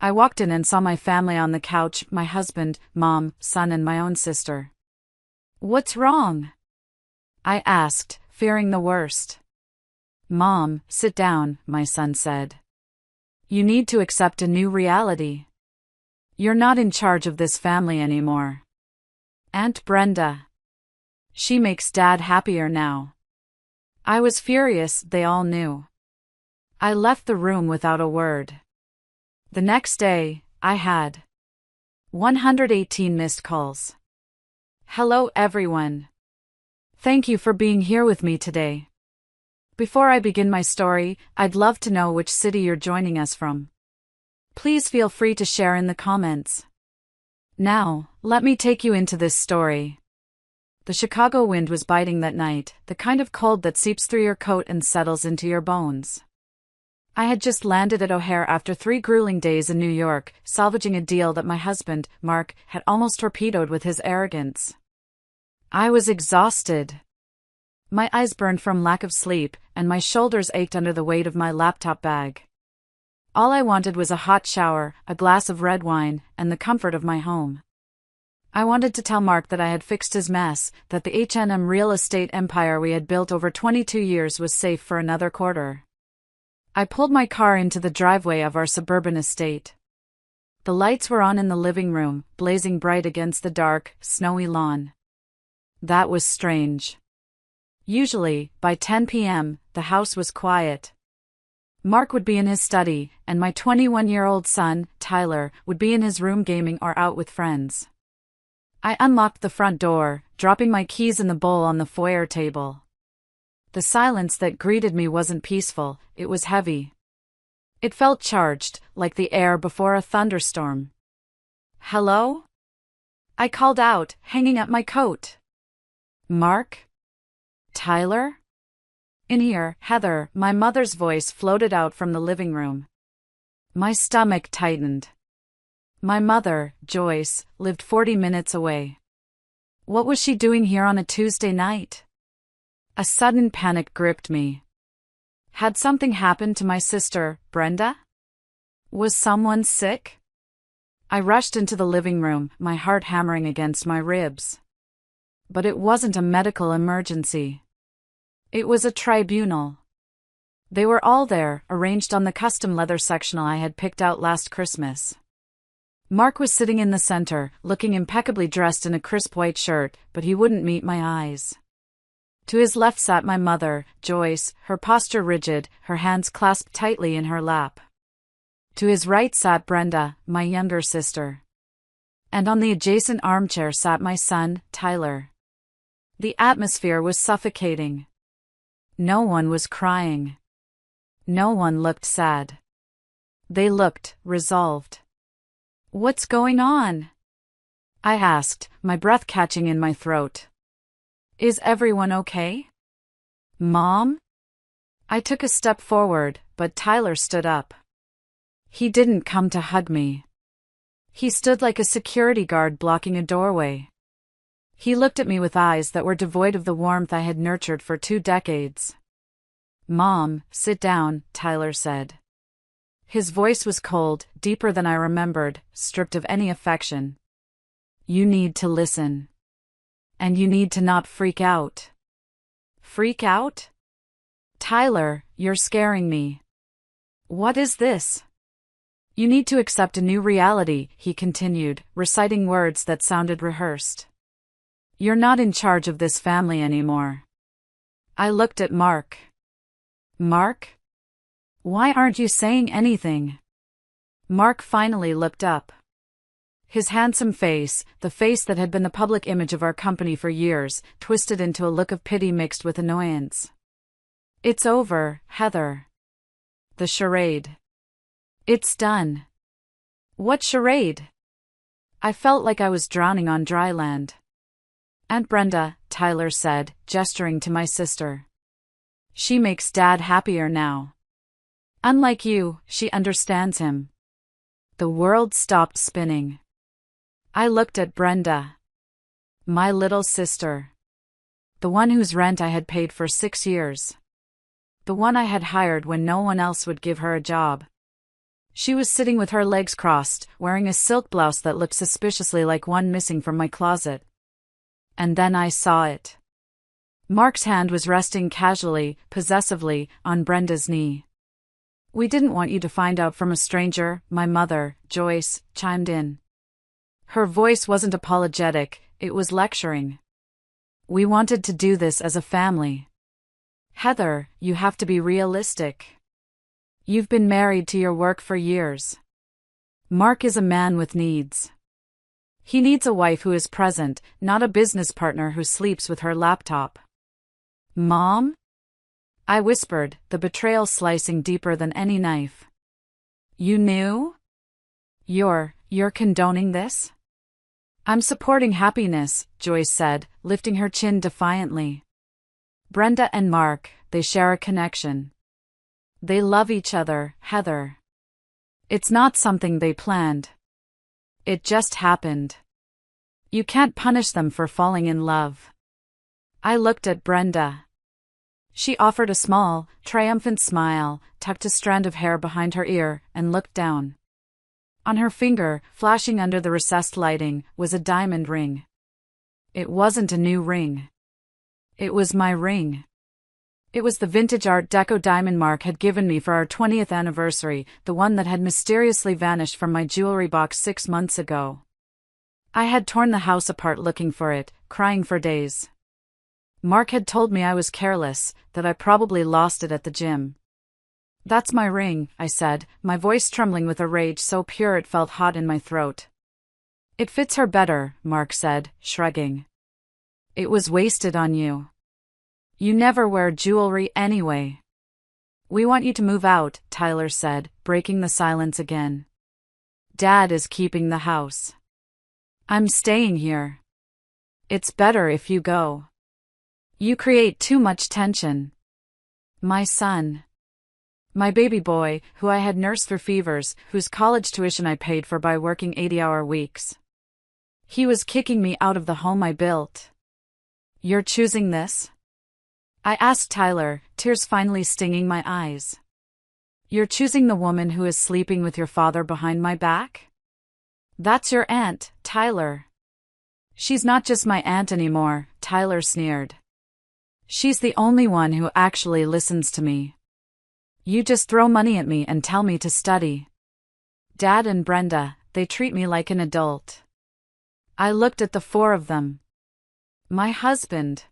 I walked in and saw my family on the couch, my husband, mom, son and my own sister. "What's wrong?" I asked, fearing the worst. "Mom, sit down," my son said. "You need to accept a new reality. You're not in charge of this family anymore. Aunt Brenda. She makes Dad happier now." I was furious, they all knew. I left the room without a word. The next day, I had 118 missed calls. Hello everyone. Thank you for being here with me today. Before I begin my story, I'd love to know which city you're joining us from. Please feel free to share in the comments. Now, let me take you into this story. The Chicago wind was biting that night, the kind of cold that seeps through your coat and settles into your bones. I had just landed at O'Hare after 3 grueling days in New York, salvaging a deal that my husband, Mark, had almost torpedoed with his arrogance. I was exhausted. My eyes burned from lack of sleep, and my shoulders ached under the weight of my laptop bag. All I wanted was a hot shower, a glass of red wine, and the comfort of my home. I wanted to tell Mark that I had fixed his mess, that the H&M real estate empire we had built over 22 years was safe for another quarter. I pulled my car into the driveway of our suburban estate. The lights were on in the living room, blazing bright against the dark, snowy lawn. That was strange. Usually, by 10 p.m., the house was quiet. Mark would be in his study, and my 21-year-old son, Tyler, would be in his room gaming or out with friends. I unlocked the front door, dropping my keys in the bowl on the foyer table. The silence that greeted me wasn't peaceful, it was heavy. It felt charged, like the air before a thunderstorm. "Hello?" I called out, hanging up my coat. "Mark? Tyler?" "In here, Heather," my mother's voice floated out from the living room. My stomach tightened. My mother, Joyce, lived 40 minutes away. What was she doing here on a Tuesday night? A sudden panic gripped me. Had something happened to my sister, Brenda? Was someone sick? I rushed into the living room, my heart hammering against my ribs. But it wasn't a medical emergency. It was a tribunal. They were all there, arranged on the custom leather sectional I had picked out last Christmas. Mark was sitting in the center, looking impeccably dressed in a crisp white shirt, but he wouldn't meet my eyes. To his left sat my mother, Joyce, her posture rigid, her hands clasped tightly in her lap. To his right sat Brenda, my younger sister. And on the adjacent armchair sat my son, Tyler. The atmosphere was suffocating. No one was crying. No one looked sad. They looked resolved. "What's going on?" I asked, my breath catching in my throat. "Is everyone okay? Mom?" I took a step forward, but Tyler stood up. He didn't come to hug me. He stood like a security guard blocking a doorway. He looked at me with eyes that were devoid of the warmth I had nurtured for 2 decades. "Mom, sit down," Tyler said. His voice was cold, deeper than I remembered, stripped of any affection. "You need to listen. And you need to not freak out." "Freak out?" "Tyler, you're scaring me." "What is this?" "You need to accept a new reality," he continued, reciting words that sounded rehearsed. "You're not in charge of this family anymore." I looked at Mark. "Mark? Why aren't you saying anything?" Mark finally looked up. His handsome face, the face that had been the public image of our company for years, twisted into a look of pity mixed with annoyance. "It's over, Heather. The charade. It's done." "What charade?" I felt like I was drowning on dry land. "Aunt Brenda," Tyler said, gesturing to my sister. "She makes Dad happier now. Unlike you, she understands him." The world stopped spinning. I looked at Brenda. My little sister. The one whose rent I had paid for 6 years. The one I had hired when no one else would give her a job. She was sitting with her legs crossed, wearing a silk blouse that looked suspiciously like one missing from my closet. And then I saw it. Mark's hand was resting casually, possessively, on Brenda's knee. "We didn't want you to find out from a stranger," my mother, Joyce, chimed in. Her voice wasn't apologetic, it was lecturing. "We wanted to do this as a family. Heather, you have to be realistic. You've been married to your work for years. Mark is a man with needs. He needs a wife who is present, not a business partner who sleeps with her laptop." "Mom?" I whispered, the betrayal slicing deeper than any knife. "You knew? You're condoning this?" "I'm supporting happiness," Joyce said, lifting her chin defiantly. "Brenda and Mark, they share a connection. They love each other, Heather. It's not something they planned. It just happened. You can't punish them for falling in love." I looked at Brenda. She offered a small, triumphant smile, tucked a strand of hair behind her ear, and looked down. On her finger, flashing under the recessed lighting, was a diamond ring. It wasn't a new ring. It was my ring. It was the vintage Art Deco diamond Mark had given me for our 20th anniversary, the one that had mysteriously vanished from my jewelry box 6 months ago. I had torn the house apart looking for it, crying for days. Mark had told me I was careless, that I probably lost it at the gym. "That's my ring," I said, my voice trembling with a rage so pure it felt hot in my throat. "It fits her better," Mark said, shrugging. "It was wasted on you. You never wear jewelry anyway." "We want you to move out," Tyler said, breaking the silence again. "Dad is keeping the house. I'm staying here. It's better if you go. You create too much tension." My son. My baby boy, who I had nursed through fevers, whose college tuition I paid for by working 80-hour weeks. He was kicking me out of the home I built. "You're choosing this?" I asked Tyler, tears finally stinging my eyes. "You're choosing the woman who is sleeping with your father behind my back?" "That's your aunt, Tyler." "She's not just my aunt anymore," Tyler sneered. "She's the only one who actually listens to me. You just throw money at me and tell me to study. Dad and Brenda, they treat me like an adult." I looked at the 4 of them. My husband.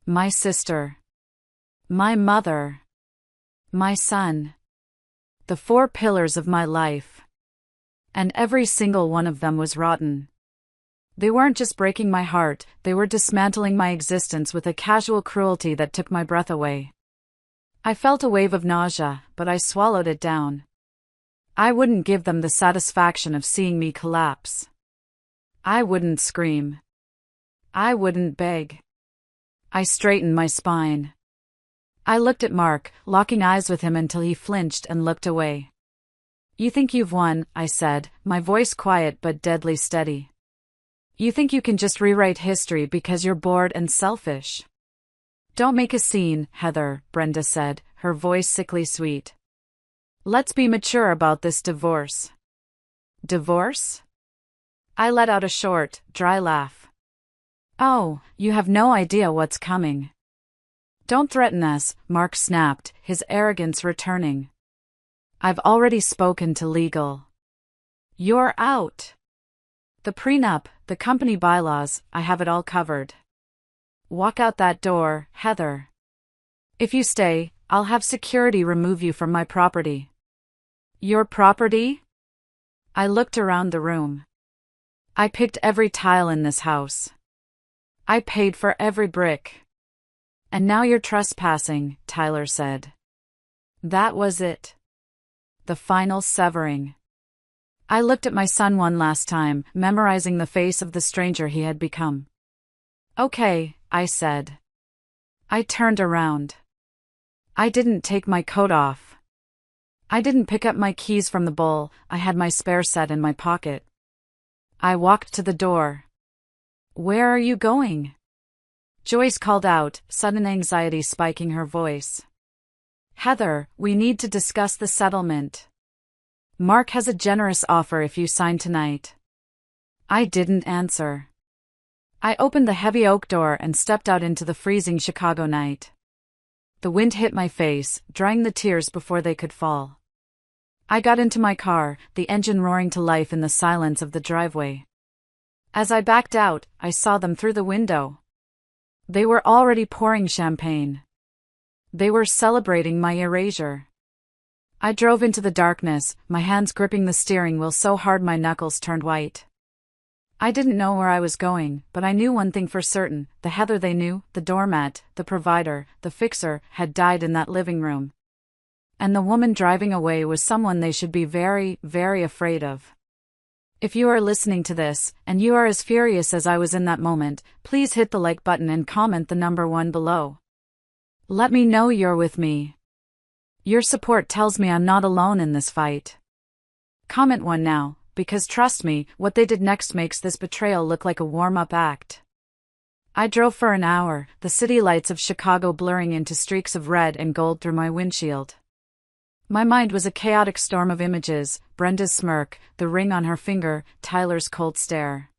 My sister. My mother. My son. The 4 pillars of my life. And every single one of them was rotten. They weren't just breaking my heart, they were dismantling my existence with a casual cruelty that took my breath away. I felt a wave of nausea, but I swallowed it down. I wouldn't give them the satisfaction of seeing me collapse. I wouldn't scream. I wouldn't beg. I straightened my spine. I looked at Mark, locking eyes with him until he flinched and looked away. "You think you've won," I said, my voice quiet but deadly steady. "You think you can just rewrite history because you're bored and selfish." "Don't make a scene, Heather," Brenda said, her voice sickly sweet. "Let's be mature about this divorce." "Divorce?" I let out a short, dry laugh. "Oh, you have no idea what's coming." "Don't threaten us," Mark snapped, his arrogance returning. "I've already spoken to legal. You're out. The prenup, the company bylaws, I have it all covered. Walk out that door, Heather. If you stay, I'll have security remove you from my property." "Your property?" I looked around the room. I picked every tile in this house. I paid for every brick. "And now you're trespassing," Tyler said. That was it. The final severing. I looked at my son one last time, memorizing the face of the stranger he had become. "Okay," I said. I turned around. I didn't take my coat off. I didn't pick up my keys from the bowl, I had my spare set in my pocket. I walked to the door. "Where are you going?" Joyce called out, sudden anxiety spiking her voice. "Heather, we need to discuss the settlement." Mark has a generous offer if you sign tonight. I didn't answer. I opened the heavy oak door and stepped out into the freezing Chicago night. The wind hit my face, drying the tears before they could fall. I got into my car, the engine roaring to life in the silence of the driveway. As I backed out, I saw them through the window. They were already pouring champagne. They were celebrating my erasure. I drove into the darkness, my hands gripping the steering wheel so hard my knuckles turned white. I didn't know where I was going, but I knew one thing for certain: the Heather they knew, the doormat, the provider, the fixer, had died in that living room. And the woman driving away was someone they should be very, very afraid of. If you are listening to this, and you are as furious as I was in that moment, please hit the like button and comment the number 1 below. Let me know you're with me. Your support tells me I'm not alone in this fight. Comment 1 now, because trust me, what they did next makes this betrayal look like a warm-up act. I drove for an hour, the city lights of Chicago blurring into streaks of red and gold through my windshield. My mind was a chaotic storm of images: Brenda's smirk, the ring on her finger, Tyler's cold stare.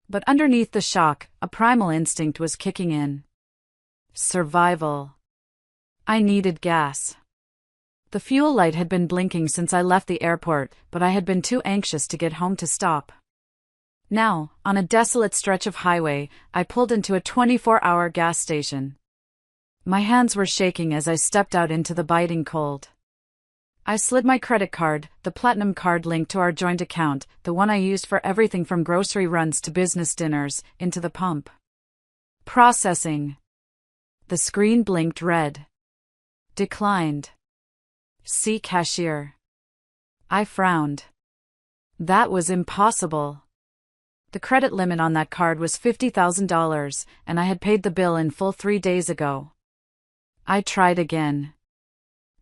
But underneath the shock, a primal instinct was kicking in. Survival. I needed gas. The fuel light had been blinking since I left the airport, but I had been too anxious to get home to stop. Now, on a desolate stretch of highway, I pulled into a 24-hour gas station. My hands were shaking as I stepped out into the biting cold. I slid my credit card, the platinum card linked to our joint account, the one I used for everything from grocery runs to business dinners, into the pump. Processing. The screen blinked red. Declined. See cashier. I frowned. That was impossible. The credit limit on that card was $50,000, and I had paid the bill in full 3 days ago. I tried again.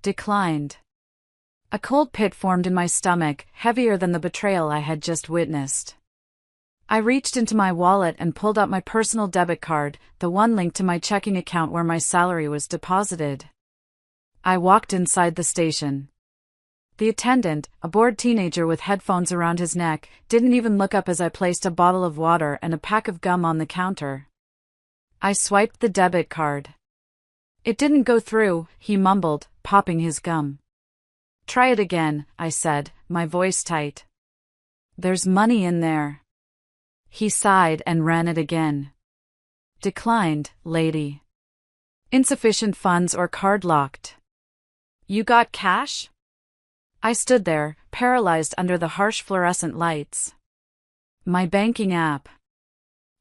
Declined. A cold pit formed in my stomach, heavier than the betrayal I had just witnessed. I reached into my wallet and pulled out my personal debit card, the one linked to my checking account where my salary was deposited. I walked inside the station. The attendant, a bored teenager with headphones around his neck, didn't even look up as I placed a bottle of water and a pack of gum on the counter. I swiped the debit card. It didn't go through, he mumbled, popping his gum. Try it again, I said, my voice tight. There's money in there. He sighed and ran it again. Declined, lady. Insufficient funds or card locked. You got cash? I stood there, paralyzed under the harsh fluorescent lights. My banking app.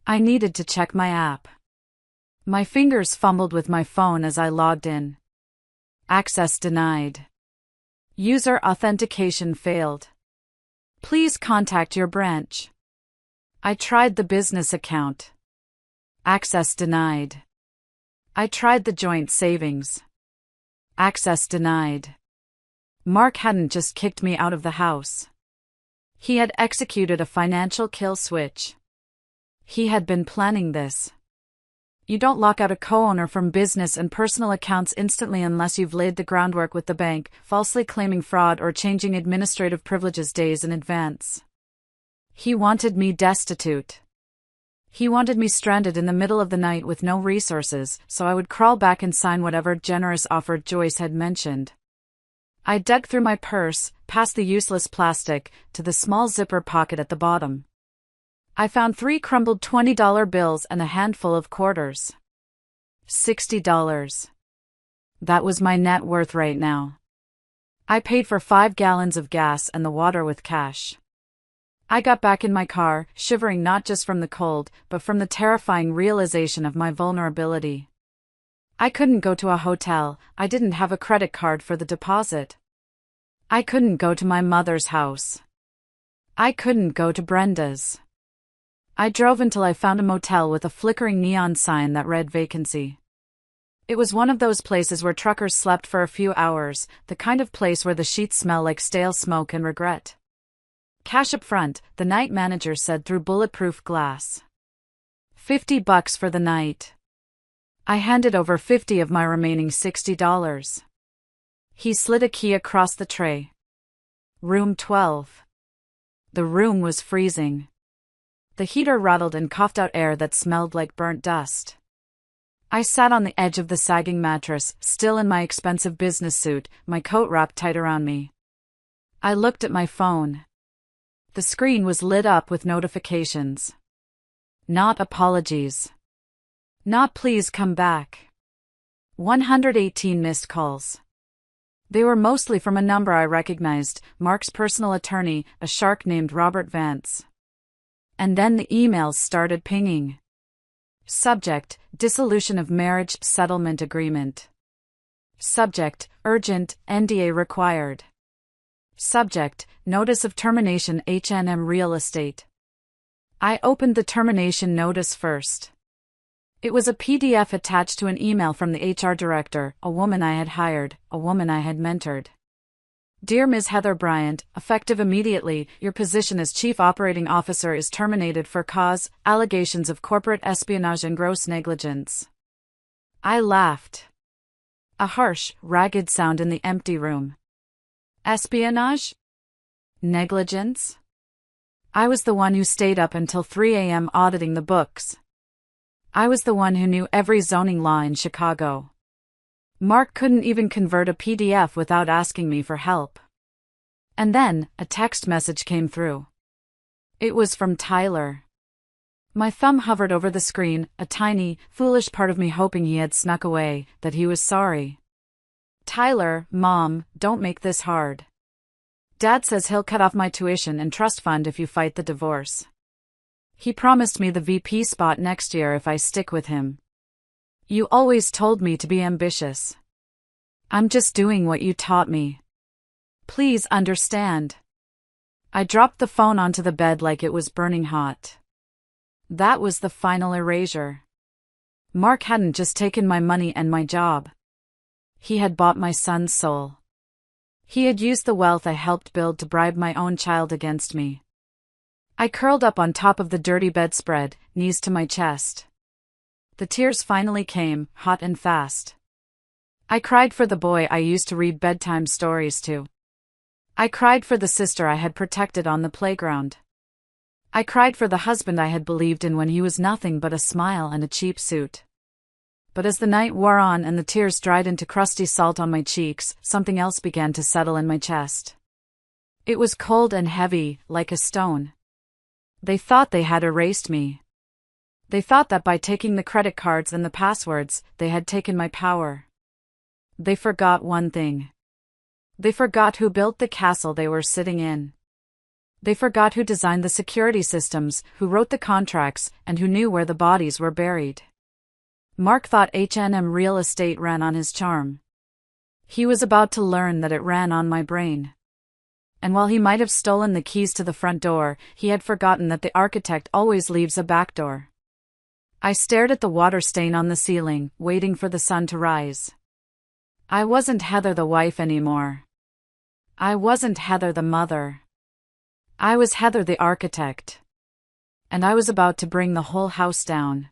I needed to check my app. My fingers fumbled with my phone as I logged in. Access denied. User authentication failed. Please contact your branch. I tried the business account. Access denied. I tried the joint savings. Access denied. Mark hadn't just kicked me out of the house. He had executed a financial kill switch. He had been planning this. You don't lock out a co-owner from business and personal accounts instantly unless you've laid the groundwork with the bank, falsely claiming fraud or changing administrative privileges days in advance. He wanted me destitute. He wanted me stranded in the middle of the night with no resources, so I would crawl back and sign whatever generous offer Joyce had mentioned. I dug through my purse, past the useless plastic, to the small zipper pocket at the bottom. I found 3 crumbled $20 bills and a handful of quarters. $60. That was my net worth right now. I paid for 5 gallons of gas and the water with cash. I got back in my car, shivering not just from the cold, but from the terrifying realization of my vulnerability. I couldn't go to a hotel, I didn't have a credit card for the deposit. I couldn't go to my mother's house. I couldn't go to Brenda's. I drove until I found a motel with a flickering neon sign that read vacancy. It was one of those places where truckers slept for a few hours, the kind of place where the sheets smell like stale smoke and regret. Cash up front, the night manager said through bulletproof glass. $50 for the night. I handed over 50 of my remaining $60. He slid a key across the tray. Room 12. The room was freezing. The heater rattled and coughed out air that smelled like burnt dust. I sat on the edge of the sagging mattress, still in my expensive business suit, my coat wrapped tight around me. I looked at my phone. The screen was lit up with notifications. Not apologies. Not please come back. 118 missed calls. They were mostly from a number I recognized, Mark's personal attorney, a shark named Robert Vance. And then the emails started pinging. Subject: Dissolution of Marriage Settlement Agreement. Subject: Urgent, NDA required. Subject: Notice of Termination H&M Real Estate. I opened the termination notice first. It was a PDF attached to an email from the HR director, a woman I had hired, a woman I had mentored. Dear Ms. Heather Bryant, effective immediately, your position as Chief Operating Officer is terminated for cause, allegations of corporate espionage and gross negligence. I laughed. A harsh, ragged sound in the empty room. Espionage? Negligence? I was the one who stayed up until 3 a.m. auditing the books. I was the one who knew every zoning law in Chicago. Mark couldn't even convert a PDF without asking me for help. And then, a text message came through. It was from Tyler. My thumb hovered over the screen, a tiny, foolish part of me hoping he had snuck away, that he was sorry. Tyler, Mom, don't make this hard. Dad says he'll cut off my tuition and trust fund if you fight the divorce. He promised me the VP spot next year if I stick with him. You always told me to be ambitious. I'm just doing what you taught me. Please understand. I dropped the phone onto the bed like it was burning hot. That was the final erasure. Mark hadn't just taken my money and my job. He had bought my son's soul. He had used the wealth I helped build to bribe my own child against me. I curled up on top of the dirty bedspread, knees to my chest. The tears finally came, hot and fast. I cried for the boy I used to read bedtime stories to. I cried for the sister I had protected on the playground. I cried for the husband I had believed in when he was nothing but a smile and a cheap suit. But as the night wore on and the tears dried into crusty salt on my cheeks, something else began to settle in my chest. It was cold and heavy, like a stone. They thought they had erased me. They thought that by taking the credit cards and the passwords, they had taken my power. They forgot one thing. They forgot who built the castle they were sitting in. They forgot who designed the security systems, who wrote the contracts, and who knew where the bodies were buried. Mark thought H&M Real Estate ran on his charm. He was about to learn that it ran on my brain. And while he might have stolen the keys to the front door, he had forgotten that the architect always leaves a back door. I stared at the water stain on the ceiling, waiting for the sun to rise. I wasn't Heather the wife anymore. I wasn't Heather the mother. I was Heather the architect. And I was about to bring the whole house down.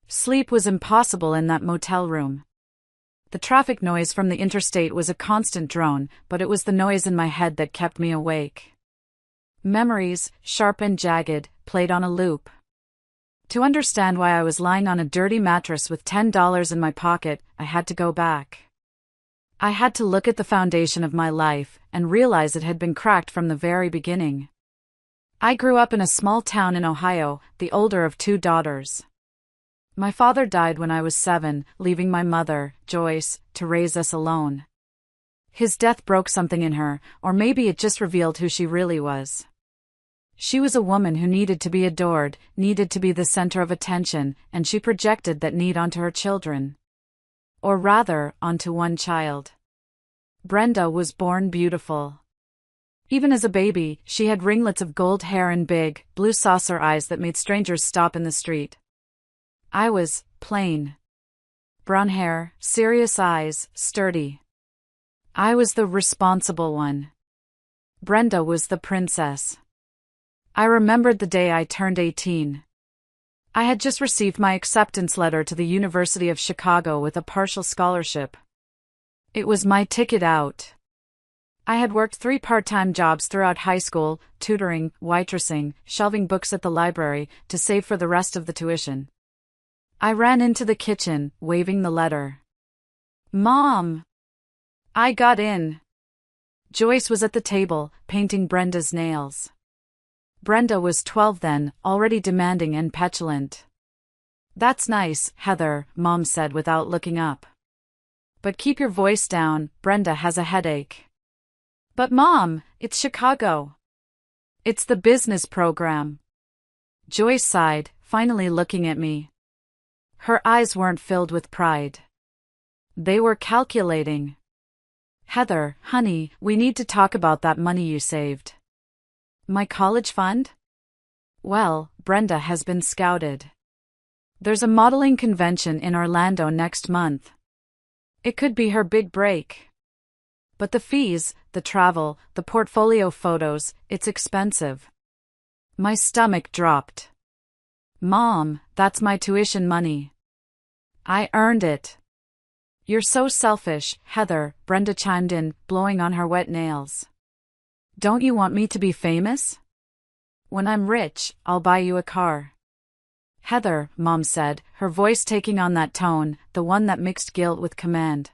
Sleep was impossible in that motel room. The traffic noise from the interstate was a constant drone, but it was the noise in my head that kept me awake. Memories, sharp and jagged, played on a loop. To understand why I was lying on a dirty mattress with $10 in my pocket, I had to go back. I had to look at the foundation of my life and realize it had been cracked from the very beginning. I grew up in a small town in Ohio, the older of 2 daughters. My father died when I was 7, leaving my mother, Joyce, to raise us alone. His death broke something in her, or maybe it just revealed who she really was. She was a woman who needed to be adored, needed to be the center of attention, and she projected that need onto her children. Or rather, onto one child. Brenda was born beautiful. Even as a baby, she had ringlets of gold hair and big, blue saucer eyes that made strangers stop in the street. I was plain. Brown hair, serious eyes, sturdy. I was the responsible one. Brenda was the princess. I remembered the day I turned 18. I had just received my acceptance letter to the University of Chicago with a partial scholarship. It was my ticket out. I had worked 3 part-time jobs throughout high school, tutoring, waitressing, shelving books at the library, to save for the rest of the tuition. I ran into the kitchen, waving the letter. "Mom!" I got in. Joyce was at the table, painting Brenda's nails. Brenda was 12 then, already demanding and petulant. "That's nice, Heather," Mom said without looking up. "But keep your voice down, Brenda has a headache." "But Mom, it's Chicago. It's the business program." Joyce sighed, finally looking at me. Her eyes weren't filled with pride. They were calculating. "Heather, honey, we need to talk about that money you saved." "My college fund?" "Well, Brenda has been scouted. There's a modeling convention in Orlando next month. It could be her big break. But the fees, the travel, the portfolio photos, it's expensive." My stomach dropped. "Mom, that's my tuition money. I earned it." "You're so selfish, Heather," Brenda chimed in, blowing on her wet nails. "Don't you want me to be famous? When I'm rich, I'll buy you a car." "Heather," Mom said, her voice taking on that tone, the one that mixed guilt with command.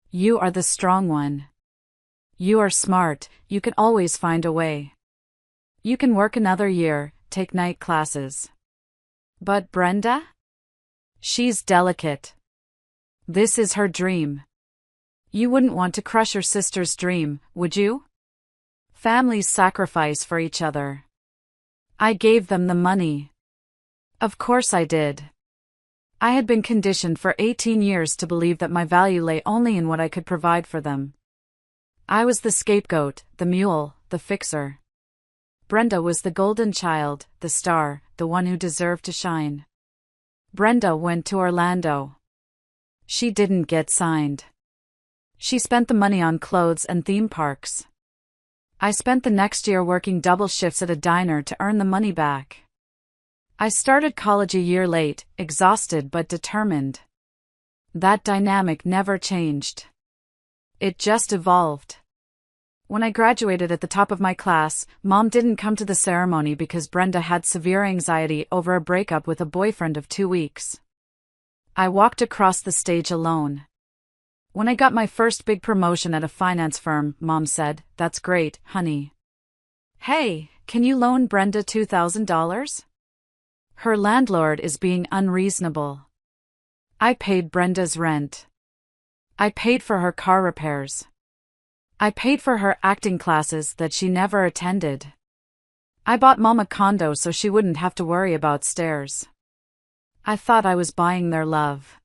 "You are the strong one. You are smart, you can always find a way. You can work another year, take night classes. But Brenda? She's delicate. This is her dream. You wouldn't want to crush your sister's dream, would you? Families sacrifice for each other." I gave them the money. Of course I did. I had been conditioned for 18 years to believe that my value lay only in what I could provide for them. I was the scapegoat, the mule, the fixer. Brenda was the golden child, the star, the one who deserved to shine. Brenda went to Orlando. She didn't get signed. She spent the money on clothes and theme parks. I spent the next year working double shifts at a diner to earn the money back. I started college a year late, exhausted but determined. That dynamic never changed. It just evolved. When I graduated at the top of my class, Mom didn't come to the ceremony because Brenda had severe anxiety over a breakup with a boyfriend of 2 weeks. I walked across the stage alone. When I got my first big promotion at a finance firm, Mom said, "That's great, honey. Hey, can you loan Brenda $2,000? Her landlord is being unreasonable." I paid Brenda's rent. I paid for her car repairs. I paid for her acting classes that she never attended. I bought Mom a condo so she wouldn't have to worry about stairs. I thought I was buying their love.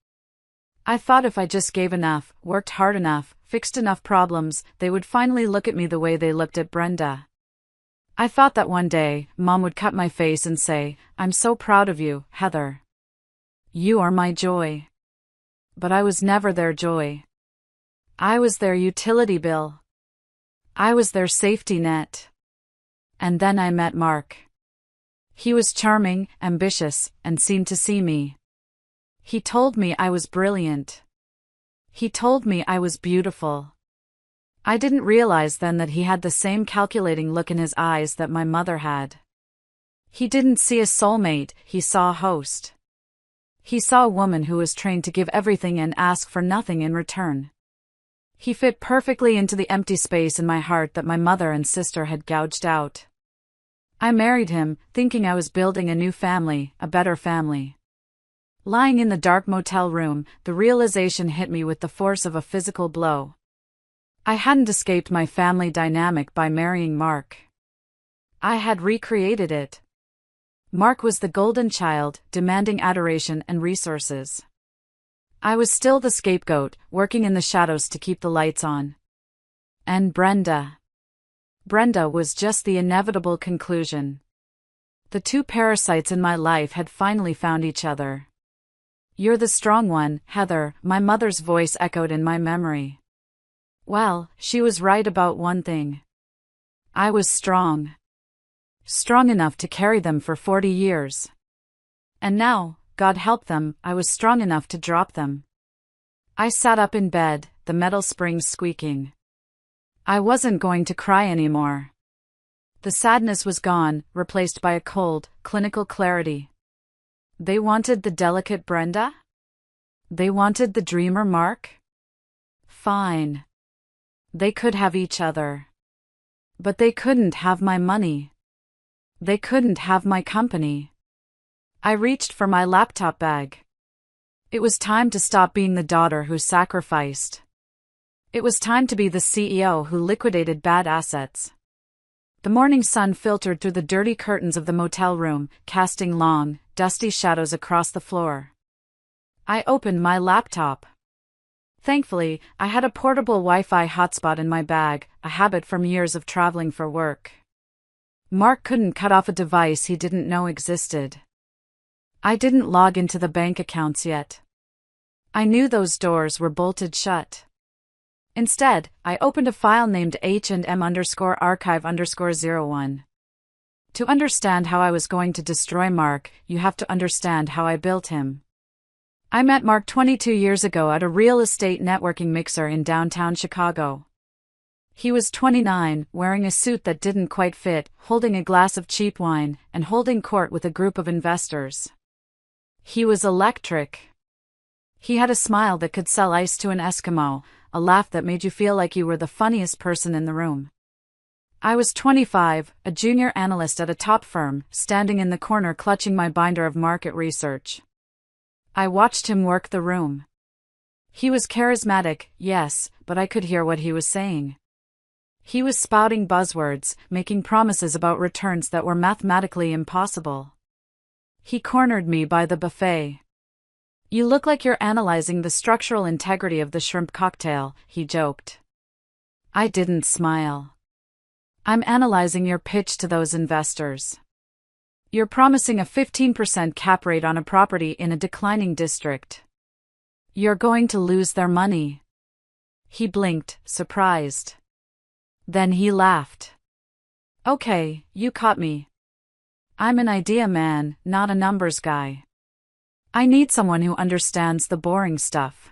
I thought if I just gave enough, worked hard enough, fixed enough problems, they would finally look at me the way they looked at Brenda. I thought that one day, Mom would cut my face and say, "I'm so proud of you, Heather. You are my joy." But I was never their joy. I was their utility bill. I was their safety net. And then I met Mark. He was charming, ambitious, and seemed to see me. He told me I was brilliant. He told me I was beautiful. I didn't realize then that he had the same calculating look in his eyes that my mother had. He didn't see a soulmate, he saw a host. He saw a woman who was trained to give everything and ask for nothing in return. He fit perfectly into the empty space in my heart that my mother and sister had gouged out. I married him, thinking I was building a new family, a better family. Lying in the dark motel room, the realization hit me with the force of a physical blow. I hadn't escaped my family dynamic by marrying Mark. I had recreated it. Mark was the golden child, demanding adoration and resources. I was still the scapegoat, working in the shadows to keep the lights on. And Brenda. Brenda was just the inevitable conclusion. The two parasites in my life had finally found each other. "You're the strong one, Heather," my mother's voice echoed in my memory. Well, she was right about one thing. I was strong. Strong enough to carry them for 40 years. And now, God help them, I was strong enough to drop them. I sat up in bed, the metal springs squeaking. I wasn't going to cry anymore. The sadness was gone, replaced by a cold, clinical clarity. They wanted the delicate Brenda? They wanted the dreamer Mark? Fine. They could have each other. But they couldn't have my money. They couldn't have my company. I reached for my laptop bag. It was time to stop being the daughter who sacrificed. It was time to be the CEO who liquidated bad assets. The morning sun filtered through the dirty curtains of the motel room, casting long, dusty shadows across the floor. I opened my laptop. Thankfully, I had a portable Wi-Fi hotspot in my bag, a habit from years of traveling for work. Mark couldn't cut off a device he didn't know existed. I didn't log into the bank accounts yet. I knew those doors were bolted shut. Instead, I opened a file named H&M_archive_01. To understand how I was going to destroy Mark, you have to understand how I built him. I met Mark 22 years ago at a real estate networking mixer in downtown Chicago. He was 29, wearing a suit that didn't quite fit, holding a glass of cheap wine, and holding court with a group of investors. He was electric. He had a smile that could sell ice to an Eskimo, a laugh that made you feel like you were the funniest person in the room. I was 25, a junior analyst at a top firm, standing in the corner clutching my binder of market research. I watched him work the room. He was charismatic, yes, but I could hear what he was saying. He was spouting buzzwords, making promises about returns that were mathematically impossible. He cornered me by the buffet. "You look like you're analyzing the structural integrity of the shrimp cocktail," he joked. I didn't smile. "I'm analyzing your pitch to those investors. You're promising a 15% cap rate on a property in a declining district. You're going to lose their money." He blinked, surprised. Then he laughed. "Okay, you caught me. I'm an idea man, not a numbers guy. I need someone who understands the boring stuff."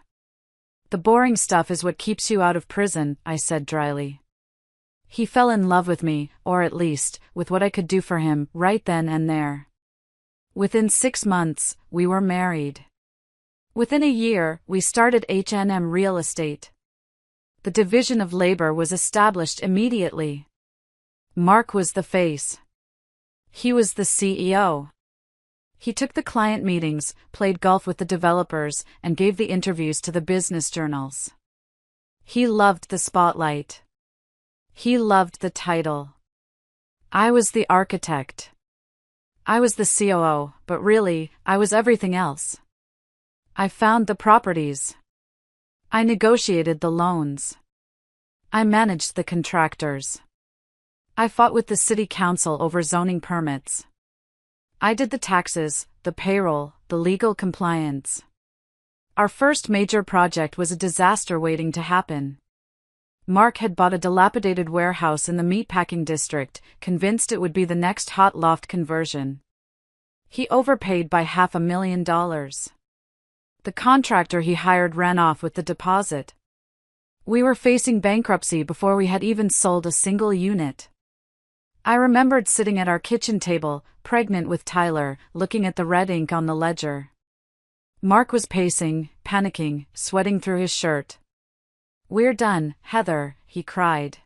"The boring stuff is what keeps you out of prison," I said dryly. He fell in love with me, or at least, with what I could do for him, right then and there. Within 6 months, we were married. Within a year, we started H&M Real Estate. The division of labor was established immediately. Mark was the face. He was the CEO. He took the client meetings, played golf with the developers, and gave the interviews to the business journals. He loved the spotlight. He loved the title. I was the architect. I was the COO, but really, I was everything else. I found the properties. I negotiated the loans. I managed the contractors. I fought with the city council over zoning permits. I did the taxes, the payroll, the legal compliance. Our first major project was a disaster waiting to happen. Mark had bought a dilapidated warehouse in the meatpacking district, convinced it would be the next hot loft conversion. He overpaid by $500,000. The contractor he hired ran off with the deposit. We were facing bankruptcy before we had even sold a single unit. I remembered sitting at our kitchen table, pregnant with Tyler, looking at the red ink on the ledger. Mark was pacing, panicking, sweating through his shirt. "We're done, Heather," he cried.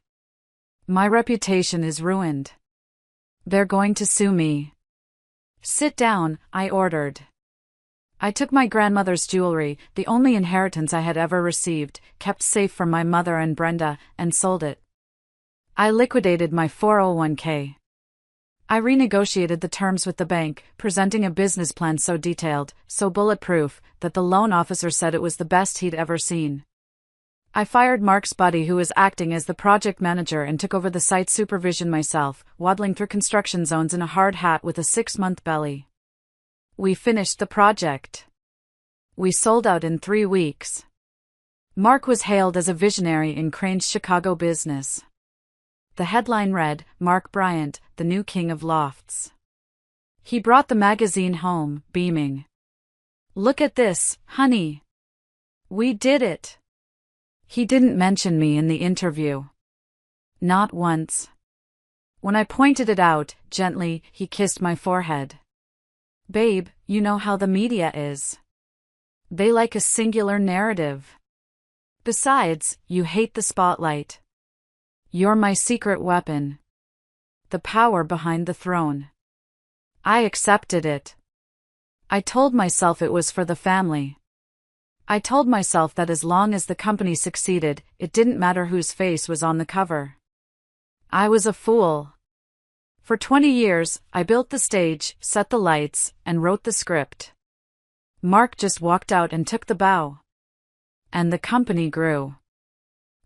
"My reputation is ruined. They're going to sue me." "Sit down," I ordered. I took my grandmother's jewelry, the only inheritance I had ever received, kept safe from my mother and Brenda, and sold it. I liquidated my 401k. I renegotiated the terms with the bank, presenting a business plan so detailed, so bulletproof, that the loan officer said it was the best he'd ever seen. I fired Mark's buddy who was acting as the project manager and took over the site supervision myself, waddling through construction zones in a hard hat with a 6-month belly. We finished the project. We sold out in 3 weeks. Mark was hailed as a visionary in Crane's Chicago business. The headline read, "Mark Bryant, the new king of lofts." He brought the magazine home, beaming. "Look at this, honey. We did it." He didn't mention me in the interview. Not once. When I pointed it out, gently, he kissed my forehead. Babe, you know how the media is. They like a singular narrative. Besides, you hate the spotlight. You're my secret weapon. The power behind the throne. I accepted it. I told myself it was for the family. I told myself that as long as the company succeeded, it didn't matter whose face was on the cover. I was a fool. For 20 years, I built the stage, set the lights, and wrote the script. Mark just walked out and took the bow. And the company grew.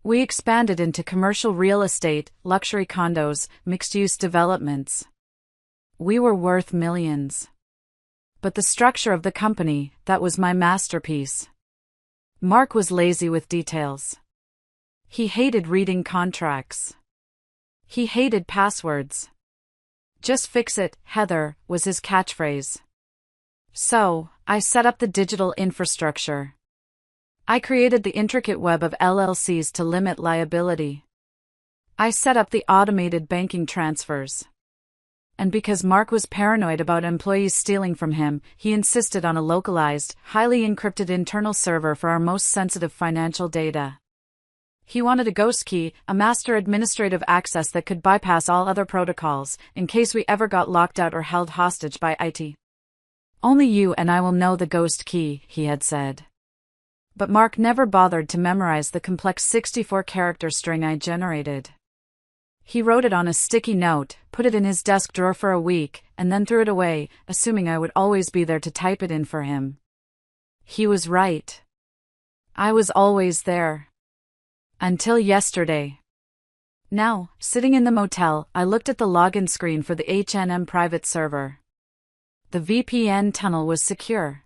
We expanded into commercial real estate, luxury condos, mixed-use developments. We were worth millions. But the structure of the company, that was my masterpiece. Mark was lazy with details. He hated reading contracts. He hated passwords. Just fix it, Heather, was his catchphrase. So, I set up the digital infrastructure. I created the intricate web of LLCs to limit liability. I set up the automated banking transfers. And because Mark was paranoid about employees stealing from him, he insisted on a localized, highly encrypted internal server for our most sensitive financial data. He wanted a ghost key, a master administrative access that could bypass all other protocols, in case we ever got locked out or held hostage by IT. Only you and I will know the ghost key, he had said. But Mark never bothered to memorize the complex 64-character string I generated. He wrote it on a sticky note, put it in his desk drawer for a week, and then threw it away, assuming I would always be there to type it in for him. He was right. I was always there. Until yesterday. Now, sitting in the motel, I looked at the login screen for the H&M private server. The VPN tunnel was secure.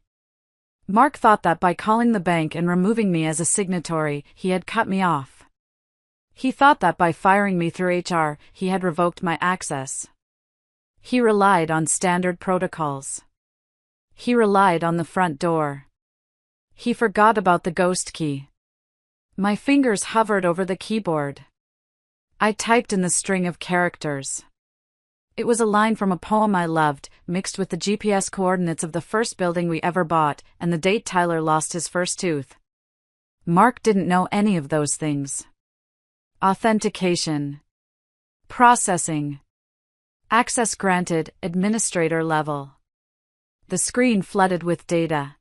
Mark thought that by calling the bank and removing me as a signatory, he had cut me off. He thought that by firing me through HR, he had revoked my access. He relied on standard protocols. He relied on the front door. He forgot about the ghost key. My fingers hovered over the keyboard. I typed in the string of characters. It was a line from a poem I loved, mixed with the GPS coordinates of the first building we ever bought, and the date Tyler lost his first tooth. Mark didn't know any of those things. Authentication. Processing. Access granted, administrator level. The screen flooded with data.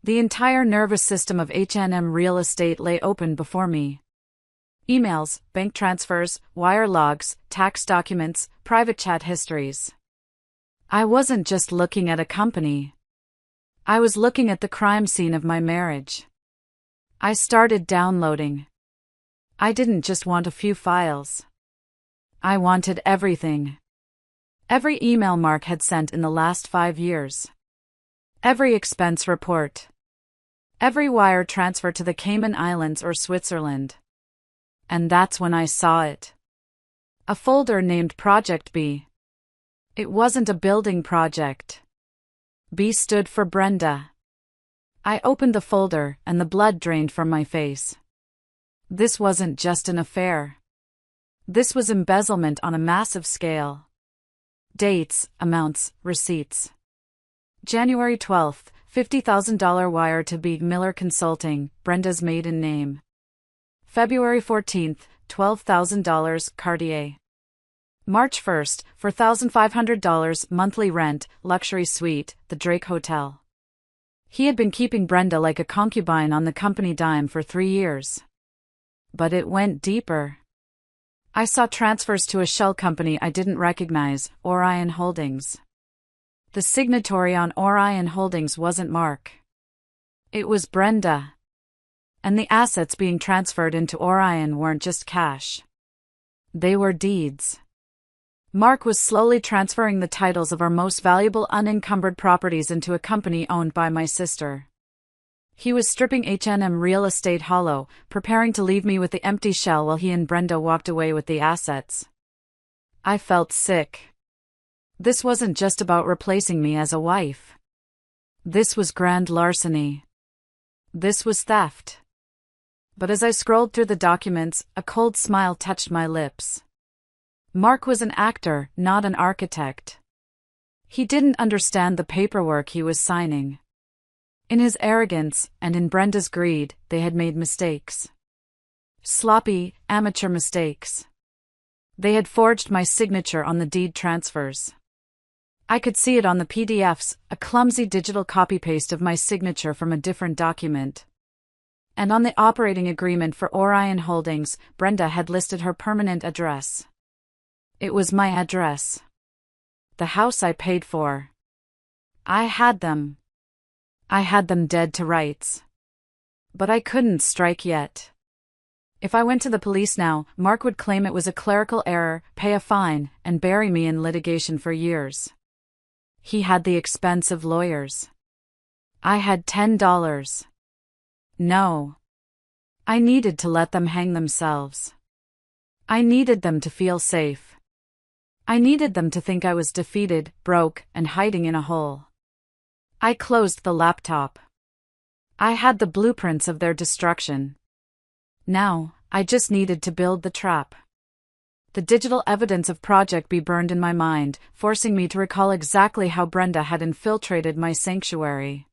The entire nervous system of H&M real estate lay open before me. Emails, bank transfers, wire logs, tax documents, private chat histories. I wasn't just looking at a company. I was looking at the crime scene of my marriage. I started downloading. I didn't just want a few files. I wanted everything. Every email Mark had sent in the last 5 years. Every expense report. Every wire transfer to the Cayman Islands or Switzerland. And that's when I saw it. A folder named Project B. It wasn't a building project. B stood for Brenda. I opened the folder, and the blood drained from my face. This wasn't just an affair. This was embezzlement on a massive scale. Dates, amounts, receipts. January 12th, $50,000 wire to B. Miller Consulting, Brenda's maiden name. February 14th, $12,000, Cartier. March 1st, $4,500, monthly rent, luxury suite, the Drake Hotel. He had been keeping Brenda like a concubine on the company dime for 3 years. But it went deeper. I saw transfers to a shell company I didn't recognize, Orion Holdings. The signatory on Orion Holdings wasn't Mark. It was Brenda. And the assets being transferred into Orion weren't just cash. They were deeds. Mark was slowly transferring the titles of our most valuable unencumbered properties into a company owned by my sister. He was stripping H&M real estate hollow, preparing to leave me with the empty shell while he and Brenda walked away with the assets. I felt sick. This wasn't just about replacing me as a wife. This was grand larceny. This was theft. But as I scrolled through the documents, a cold smile touched my lips. Mark was an actor, not an architect. He didn't understand the paperwork he was signing. In his arrogance, and in Brenda's greed, they had made mistakes. Sloppy, amateur mistakes. They had forged my signature on the deed transfers. I could see it on the PDFs, a clumsy digital copy-paste of my signature from a different document. And on the operating agreement for Orion Holdings, Brenda had listed her permanent address. It was my address. The house I paid for. I had them. I had them dead to rights. But I couldn't strike yet. If I went to the police now, Mark would claim it was a clerical error, pay a fine, and bury me in litigation for years. He had the expensive lawyers. I had $10. No. I needed to let them hang themselves. I needed them to feel safe. I needed them to think I was defeated, broke, and hiding in a hole. I closed the laptop. I had the blueprints of their destruction. Now, I just needed to build the trap. The digital evidence of Project B burned in my mind, forcing me to recall exactly how Brenda had infiltrated my sanctuary.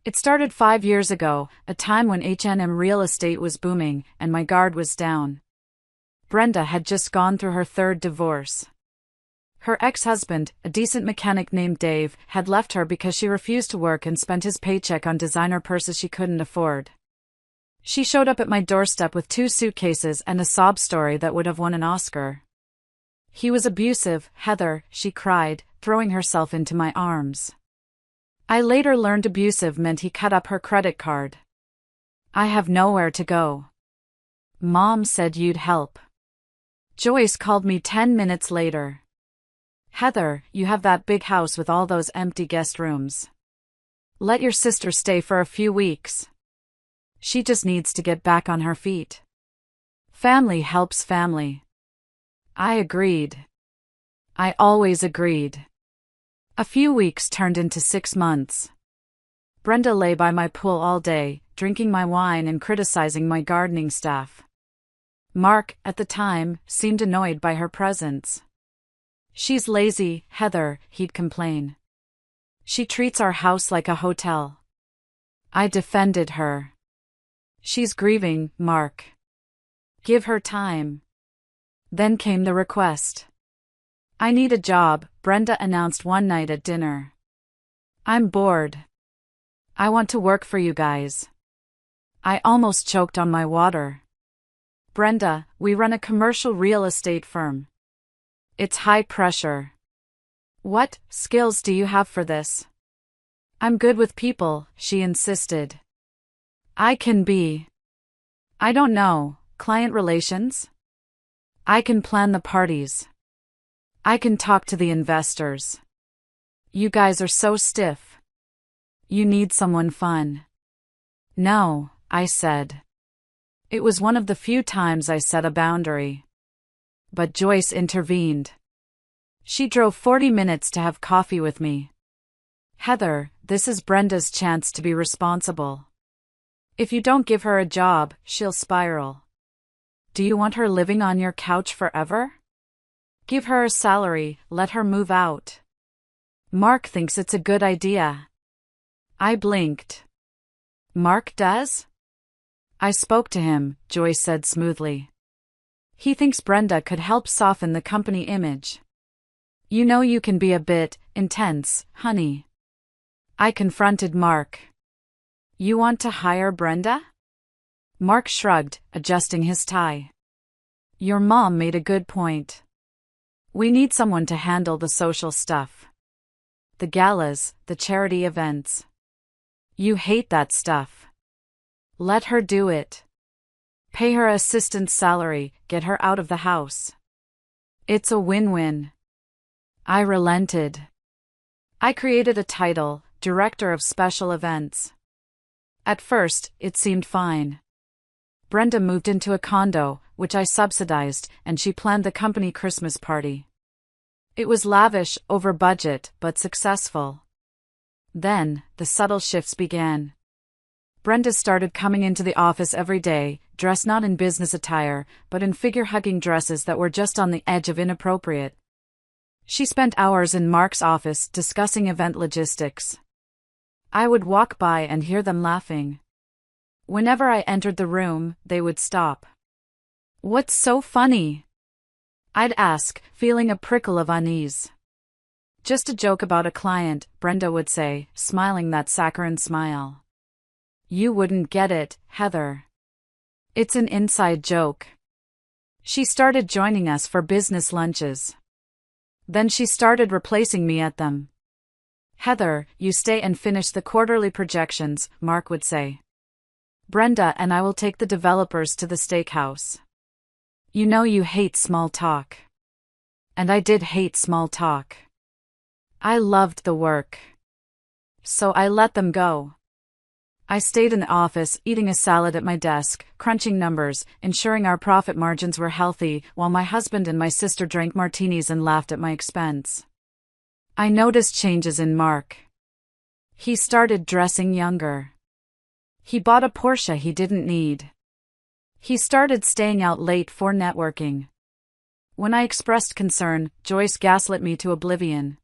It started 5 years ago, a time when H&M real estate was booming, and my guard was down. Brenda had just gone through her third divorce. Her ex-husband, a decent mechanic named Dave, had left her because she refused to work and spent his paycheck on designer purses she couldn't afford. She showed up at my doorstep with 2 suitcases and a sob story that would have won an Oscar. He was abusive, Heather, she cried, throwing herself into my arms. I later learned abusive meant he cut up her credit card. I have nowhere to go. Mom said you'd help. Joyce called me 10 minutes later. Heather, you have that big house with all those empty guest rooms. Let your sister stay for a few weeks. She just needs to get back on her feet. Family helps family. I agreed. I always agreed. A few weeks turned into 6 months. Brenda lay by my pool all day, drinking my wine and criticizing my gardening staff. Mark, at the time, seemed annoyed by her presence. She's lazy, Heather, he'd complain. She treats our house like a hotel. I defended her. She's grieving, Mark. Give her time. Then came the request. I need a job, Brenda announced one night at dinner. I'm bored. I want to work for you guys. I almost choked on my water. Brenda, we run a commercial real estate firm. It's high pressure. What skills do you have for this? I'm good with people, she insisted. I can be. I don't know, client relations? I can plan the parties. I can talk to the investors. You guys are so stiff. You need someone fun. No, I said. It was one of the few times I set a boundary. But Joyce intervened. She drove 40 minutes to have coffee with me. Heather, this is Brenda's chance to be responsible. If you don't give her a job, she'll spiral. Do you want her living on your couch forever? Give her a salary, let her move out. Mark thinks it's a good idea. I blinked. Mark does? I spoke to him, Joyce said smoothly. He thinks Brenda could help soften the company image. You know you can be a bit intense, honey. I confronted Mark. You want to hire Brenda? Mark shrugged, adjusting his tie. Your mom made a good point. We need someone to handle the social stuff. The galas, the charity events. You hate that stuff. Let her do it. Pay her assistant's salary, get her out of the house. It's a win-win. I relented. I created a title, Director of Special Events. At first, it seemed fine. Brenda moved into a condo, which I subsidized, and she planned the company Christmas party. It was lavish, over budget, but successful. Then, the subtle shifts began. Brenda started coming into the office every day, dressed not in business attire, but in figure-hugging dresses that were just on the edge of inappropriate. She spent hours in Mark's office discussing event logistics. I would walk by and hear them laughing. Whenever I entered the room, they would stop. "What's so funny?" I'd ask, feeling a prickle of unease. "Just a joke about a client," Brenda would say, smiling that saccharine smile. "You wouldn't get it, Heather. It's an inside joke." She started joining us for business lunches. Then she started replacing me at them. "Heather, you stay and finish the quarterly projections," Mark would say. "Brenda and I will take the developers to the steakhouse. You know you hate small talk." And I did hate small talk. I loved the work. So I let them go. I stayed in the office, eating a salad at my desk, crunching numbers, ensuring our profit margins were healthy, while my husband and my sister drank martinis and laughed at my expense. I noticed changes in Mark. He started dressing younger. He bought a Porsche he didn't need. He started staying out late for networking. When I expressed concern, Joyce gaslit me to oblivion.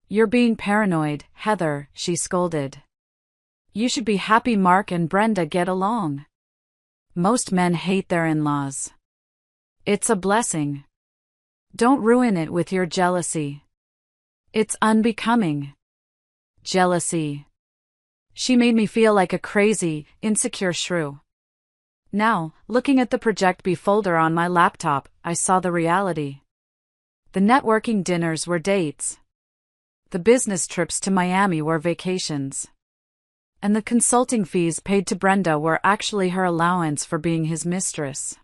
"You're being paranoid, Heather," she scolded. "You should be happy Mark and Brenda get along. Most men hate their in-laws. It's a blessing. Don't ruin it with your jealousy. It's unbecoming." Jealousy. She made me feel like a crazy, insecure shrew. Now, looking at the Project B folder on my laptop, I saw the reality. The networking dinners were dates. The business trips to Miami were vacations. And the consulting fees paid to Brenda were actually her allowance for being his mistress.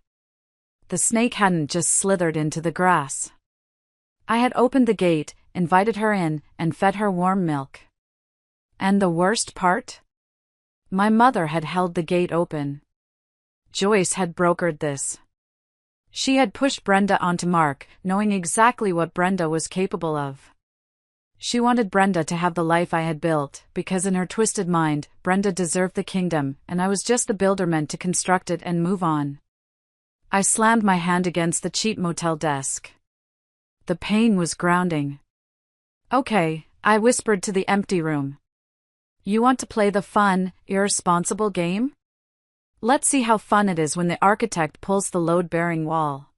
The snake hadn't just slithered into the grass. I had opened the gate, invited her in, and fed her warm milk. And the worst part? My mother had held the gate open. Joyce had brokered this. She had pushed Brenda onto Mark, knowing exactly what Brenda was capable of. She wanted Brenda to have the life I had built, because in her twisted mind, Brenda deserved the kingdom, and I was just the builder meant to construct it and move on. I slammed my hand against the cheap motel desk. The pain was grounding. "Okay," I whispered to the empty room. "You want to play the fun, irresponsible game? Let's see how fun it is when the architect pulls the load-bearing wall."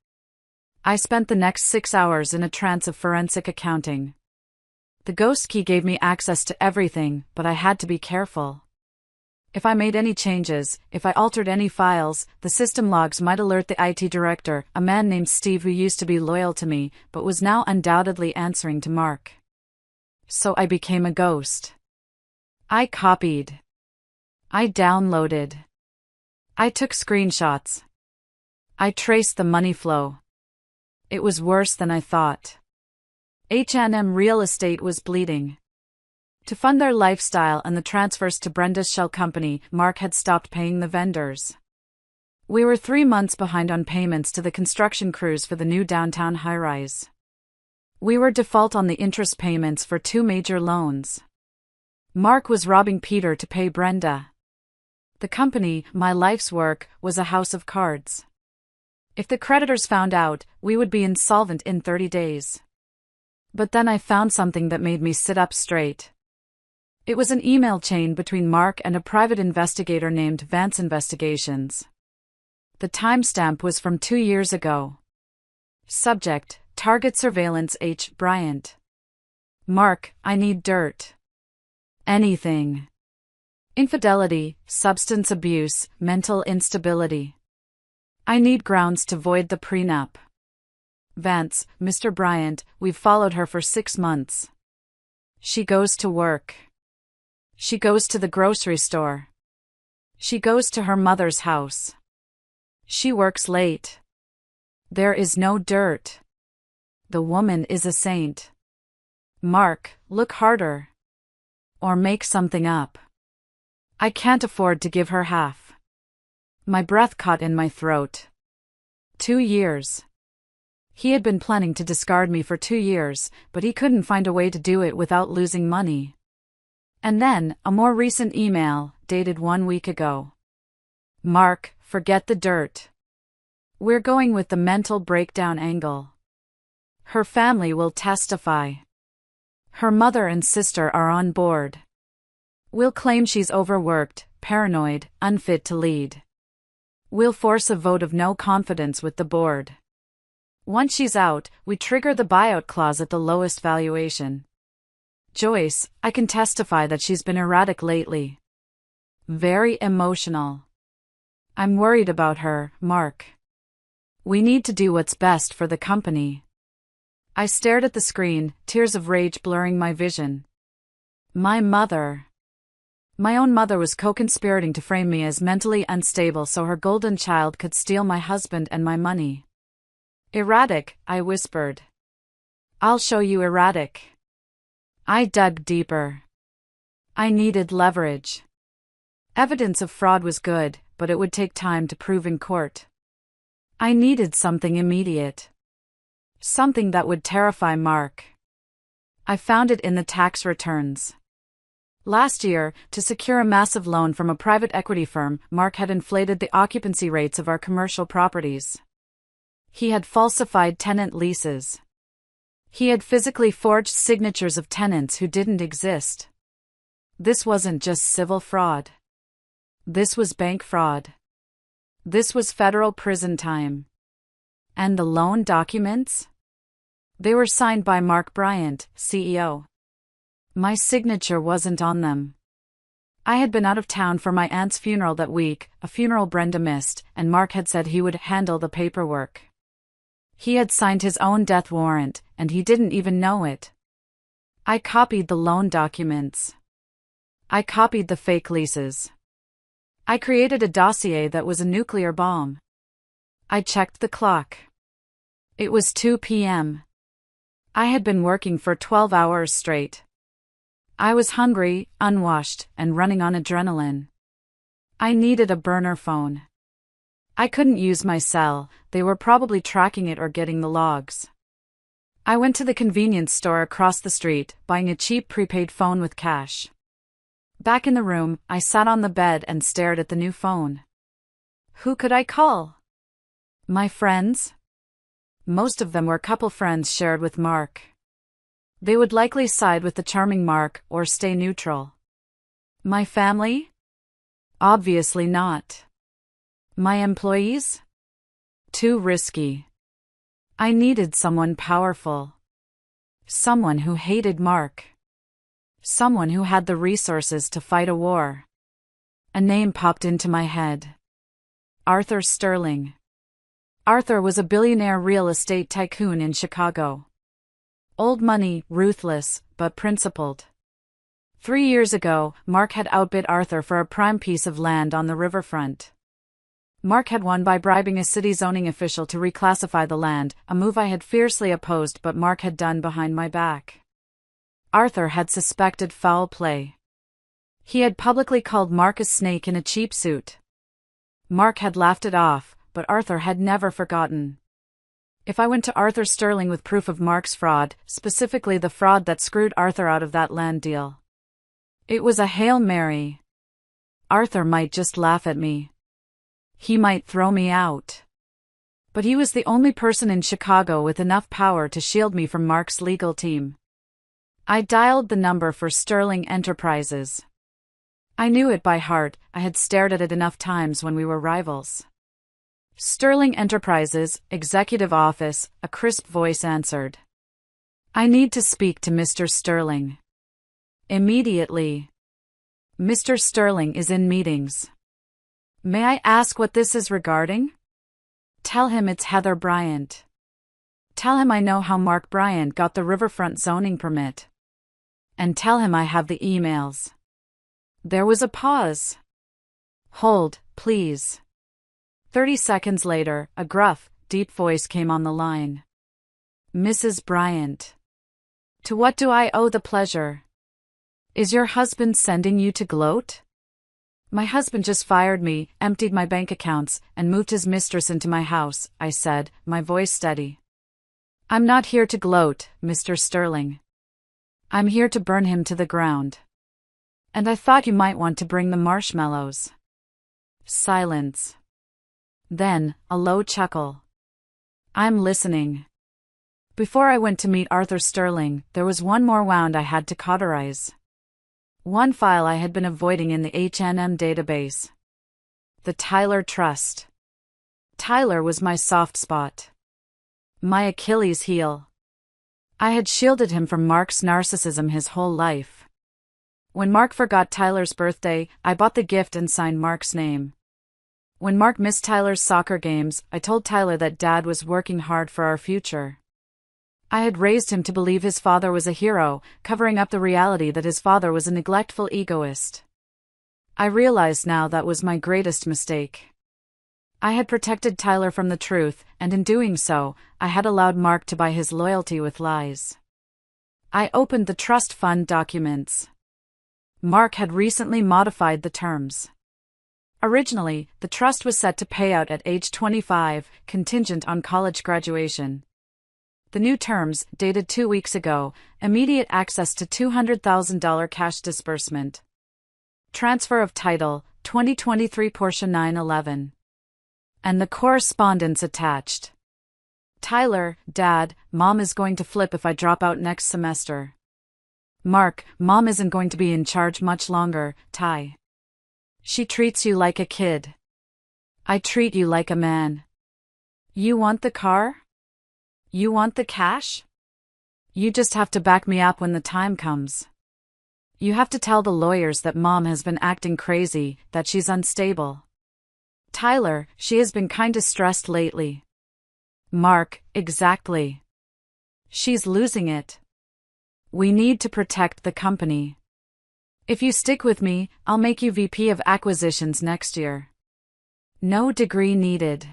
I spent the next 6 hours in a trance of forensic accounting. The ghost key gave me access to everything, but I had to be careful. If I made any changes, if I altered any files, the system logs might alert the IT director, a man named Steve who used to be loyal to me, but was now undoubtedly answering to Mark. So I became a ghost. I copied. I downloaded. I took screenshots. I traced the money flow. It was worse than I thought. H&M Real Estate was bleeding. To fund their lifestyle and the transfers to Brenda's shell company, Mark had stopped paying the vendors. We were 3 months behind on payments to the construction crews for the new downtown high-rise. We were default on the interest payments for 2 major loans. Mark was robbing Peter to pay Brenda. The company, my life's work, was a house of cards. If the creditors found out, we would be insolvent in 30 days. But then I found something that made me sit up straight. It was an email chain between Mark and a private investigator named Vance Investigations. The timestamp was from 2 years ago. Subject: Target Surveillance H. Bryant. Mark: I need dirt. Anything. Infidelity, substance abuse, mental instability. I need grounds to void the prenup. Vance: Mr. Bryant, we've followed her for 6 months. She goes to work. She goes to the grocery store. She goes to her mother's house. She works late. There is no dirt. The woman is a saint. Mark: look harder. Or make something up. I can't afford to give her half. My breath caught in my throat. 2 years. He had been planning to discard me for 2 years, but he couldn't find a way to do it without losing money. And then, a more recent email, dated 1 week ago. Mark, forget the dirt. We're going with the mental breakdown angle. Her family will testify. Her mother and sister are on board. We'll claim she's overworked, paranoid, unfit to lead. We'll force a vote of no confidence with the board. Once she's out, we trigger the buyout clause at the lowest valuation. Joyce, I can testify that she's been erratic lately. Very emotional. I'm worried about her, Mark. We need to do what's best for the company. I stared at the screen, tears of rage blurring my vision. My own mother was co-conspirating to frame me as mentally unstable so her golden child could steal my husband and my money. Erratic, I whispered. I'll show you erratic. I dug deeper. I needed leverage. Evidence of fraud was good, but it would take time to prove in court. I needed something immediate. Something that would terrify Mark. I found it in the tax returns. Last year, to secure a massive loan from a private equity firm, Mark had inflated the occupancy rates of our commercial properties. He had falsified tenant leases. He had physically forged signatures of tenants who didn't exist. This wasn't just civil fraud. This was bank fraud. This was federal prison time. And the loan documents? They were signed by Mark Bryant, CEO. My signature wasn't on them. I had been out of town for my aunt's funeral that week, a funeral Brenda missed, and Mark had said he would handle the paperwork. He had signed his own death warrant, and he didn't even know it. I copied the loan documents. I copied the fake leases. I created a dossier that was a nuclear bomb. I checked the clock. It was 2 p.m. I had been working for 12 hours straight. I was hungry, unwashed, and running on adrenaline. I needed a burner phone. I couldn't use my cell, they were probably tracking it or getting the logs. I went to the convenience store across the street, buying a cheap prepaid phone with cash. Back in the room, I sat on the bed and stared at the new phone. Who could I call? My friends? Most of them were couple friends shared with Mark. They would likely side with the charming Mark or stay neutral. My family? Obviously not. My employees? Too risky. I needed someone powerful. Someone who hated Mark. Someone who had the resources to fight a war. A name popped into my head. Arthur Sterling. Arthur was a billionaire real estate tycoon in Chicago. Old money, ruthless, but principled. 3 years ago, Mark had outbid Arthur for a prime piece of land on the riverfront. Mark had won by bribing a city zoning official to reclassify the land, a move I had fiercely opposed but Mark had done behind my back. Arthur had suspected foul play. He had publicly called Mark a snake in a cheap suit. Mark had laughed it off, but Arthur had never forgotten. If I went to Arthur Sterling with proof of Mark's fraud, specifically the fraud that screwed Arthur out of that land deal, it was a Hail Mary. Arthur might just laugh at me. He might throw me out. But he was the only person in Chicago with enough power to shield me from Mark's legal team. I dialed the number for Sterling Enterprises. I knew it by heart, I had stared at it enough times when we were rivals. Sterling Enterprises, Executive Office, a crisp voice answered. I need to speak to Mr. Sterling. Immediately. Mr. Sterling is in meetings. May I ask what this is regarding? Tell him it's Heather Bryant. Tell him I know how Mark Bryant got the riverfront zoning permit. And tell him I have the emails. There was a pause. Hold, please. 30 seconds later, a gruff, deep voice came on the line. Mrs. Bryant. To what do I owe the pleasure? Is your husband sending you to gloat? My husband just fired me, emptied my bank accounts, and moved his mistress into my house, I said, my voice steady. I'm not here to gloat, Mr. Sterling. I'm here to burn him to the ground. And I thought you might want to bring the marshmallows. Silence. Then, a low chuckle. I'm listening. Before I went to meet Arthur Sterling, there was one more wound I had to cauterize. One file I had been avoiding in the H&M database. The Tyler Trust. Tyler was my soft spot. My Achilles heel. I had shielded him from Mark's narcissism his whole life. When Mark forgot Tyler's birthday, I bought the gift and signed Mark's name. When Mark missed Tyler's soccer games, I told Tyler that Dad was working hard for our future. I had raised him to believe his father was a hero, covering up the reality that his father was a neglectful egoist. I realized now that was my greatest mistake. I had protected Tyler from the truth, and in doing so, I had allowed Mark to buy his loyalty with lies. I opened the trust fund documents. Mark had recently modified the terms. Originally, the trust was set to pay out at age 25, contingent on college graduation. The new terms, dated 2 weeks ago, immediate access to $200,000 cash disbursement. Transfer of title, 2023 Porsche 911. And the correspondence attached. Tyler, Dad, Mom is going to flip if I drop out next semester. Mark, Mom isn't going to be in charge much longer, Ty. She treats you like a kid. I treat you like a man. You want the car? You want the cash? You just have to back me up when the time comes. You have to tell the lawyers that Mom has been acting crazy, that she's unstable. Tyler, she has been kinda stressed lately. Mark, exactly. She's losing it. We need to protect the company. If you stick with me, I'll make you VP of Acquisitions next year. No degree needed.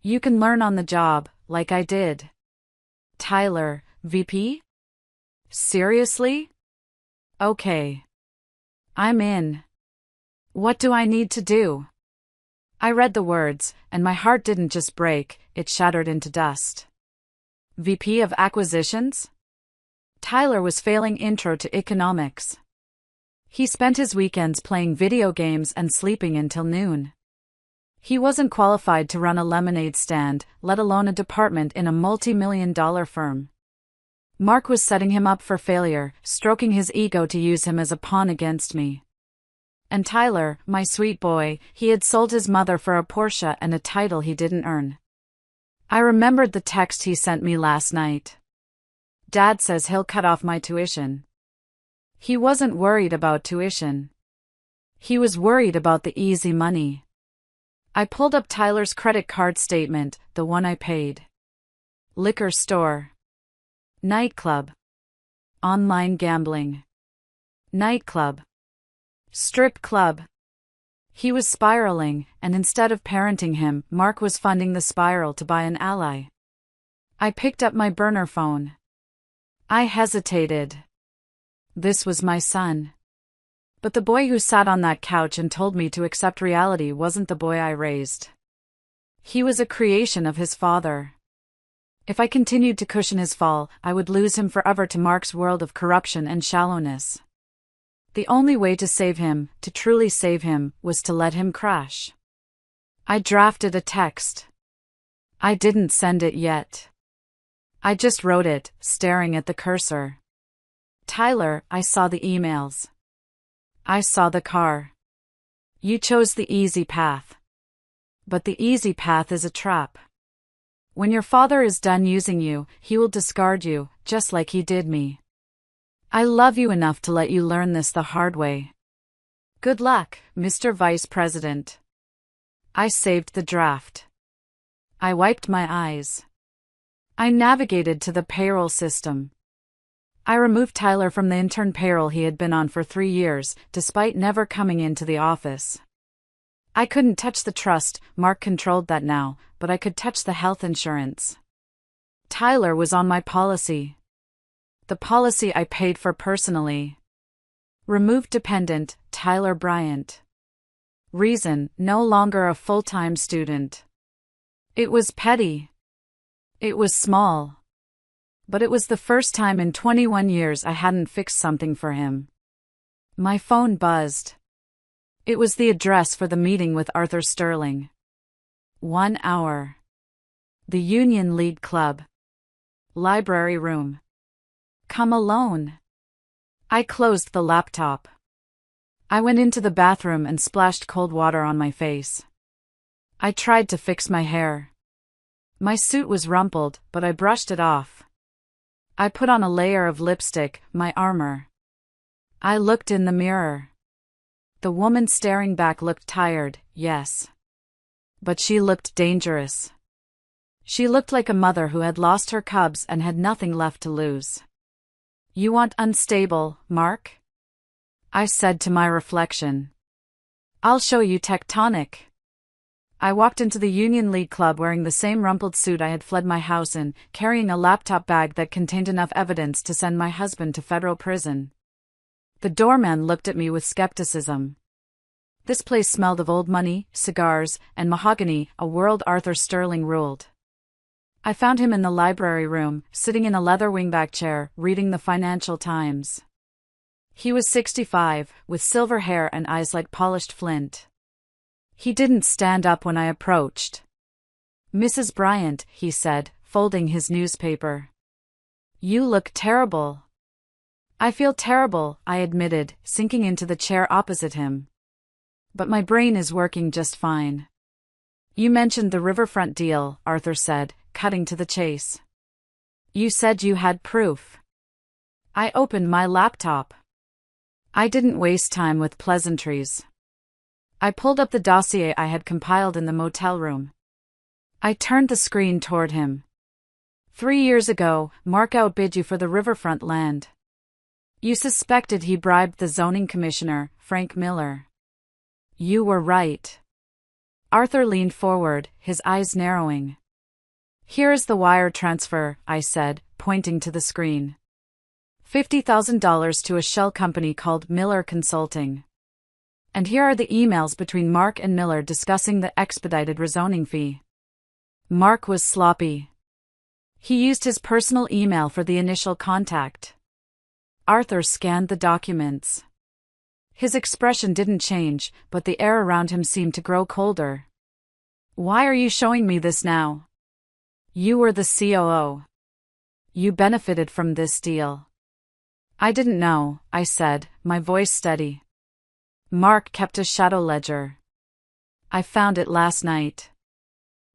You can learn on the job, like I did. Tyler, VP? Seriously? Okay. I'm in. What do I need to do? I read the words, and my heart didn't just break, it shattered into dust. VP of Acquisitions? Tyler was failing Intro to Economics. He spent his weekends playing video games and sleeping until noon. He wasn't qualified to run a lemonade stand, let alone a department in a multi-million-dollar firm. Mark was setting him up for failure, stroking his ego to use him as a pawn against me. And Tyler, my sweet boy, he had sold his mother for a Porsche and a title he didn't earn. I remembered the text he sent me last night. Dad says he'll cut off my tuition. He wasn't worried about tuition. He was worried about the easy money. I pulled up Tyler's credit card statement, the one I paid. Liquor store. Nightclub. Online gambling. Nightclub. Strip club. He was spiraling, and instead of parenting him, Mark was funding the spiral to buy an ally. I picked up my burner phone. I hesitated. This was my son. But the boy who sat on that couch and told me to accept reality wasn't the boy I raised. He was a creation of his father. If I continued to cushion his fall, I would lose him forever to Mark's world of corruption and shallowness. The only way to save him, to truly save him, was to let him crash. I drafted a text. I didn't send it yet. I just wrote it, staring at the cursor. Tyler, I saw the emails. I saw the car. You chose the easy path. But the easy path is a trap. When your father is done using you, he will discard you, just like he did me. I love you enough to let you learn this the hard way. Good luck, Mr. Vice President. I saved the draft. I wiped my eyes. I navigated to the payroll system. I removed Tyler from the intern payroll he had been on for 3 years, despite never coming into the office. I couldn't touch the trust, Mark controlled that now, but I could touch the health insurance. Tyler was on my policy. The policy I paid for personally. Removed dependent, Tyler Bryant. Reason, no longer a full-time student. It was petty. It was small. But it was the first time in 21 years I hadn't fixed something for him. My phone buzzed. It was the address for the meeting with Arthur Sterling. 1 hour. The Union League Club. Library room. Come alone. I closed the laptop. I went into the bathroom and splashed cold water on my face. I tried to fix my hair. My suit was rumpled, but I brushed it off. I put on a layer of lipstick, my armor. I looked in the mirror. The woman staring back looked tired, yes. But she looked dangerous. She looked like a mother who had lost her cubs and had nothing left to lose. You want unstable, Mark? I said to my reflection. I'll show you tectonic. I walked into the Union League Club wearing the same rumpled suit I had fled my house in, carrying a laptop bag that contained enough evidence to send my husband to federal prison. The doorman looked at me with skepticism. This place smelled of old money, cigars, and mahogany, a world Arthur Sterling ruled. I found him in the library room, sitting in a leather wingback chair, reading the Financial Times. He was 65, with silver hair and eyes like polished flint. He didn't stand up when I approached. Mrs. Bryant, he said, folding his newspaper. You look terrible. I feel terrible, I admitted, sinking into the chair opposite him. But my brain is working just fine. You mentioned the riverfront deal, Arthur said, cutting to the chase. You said you had proof. I opened my laptop. I didn't waste time with pleasantries. I pulled up the dossier I had compiled in the motel room. I turned the screen toward him. 3 years ago, Mark outbid you for the riverfront land. You suspected he bribed the zoning commissioner, Frank Miller. You were right. Arthur leaned forward, his eyes narrowing. Here is the wire transfer, I said, pointing to the screen. $50,000 to a shell company called Miller Consulting. And here are the emails between Mark and Miller discussing the expedited rezoning fee. Mark was sloppy. He used his personal email for the initial contact. Arthur scanned the documents. His expression didn't change, but the air around him seemed to grow colder. Why are you showing me this now? You were the COO. You benefited from this deal. I didn't know, I said, my voice steady. Mark kept a shadow ledger. I found it last night.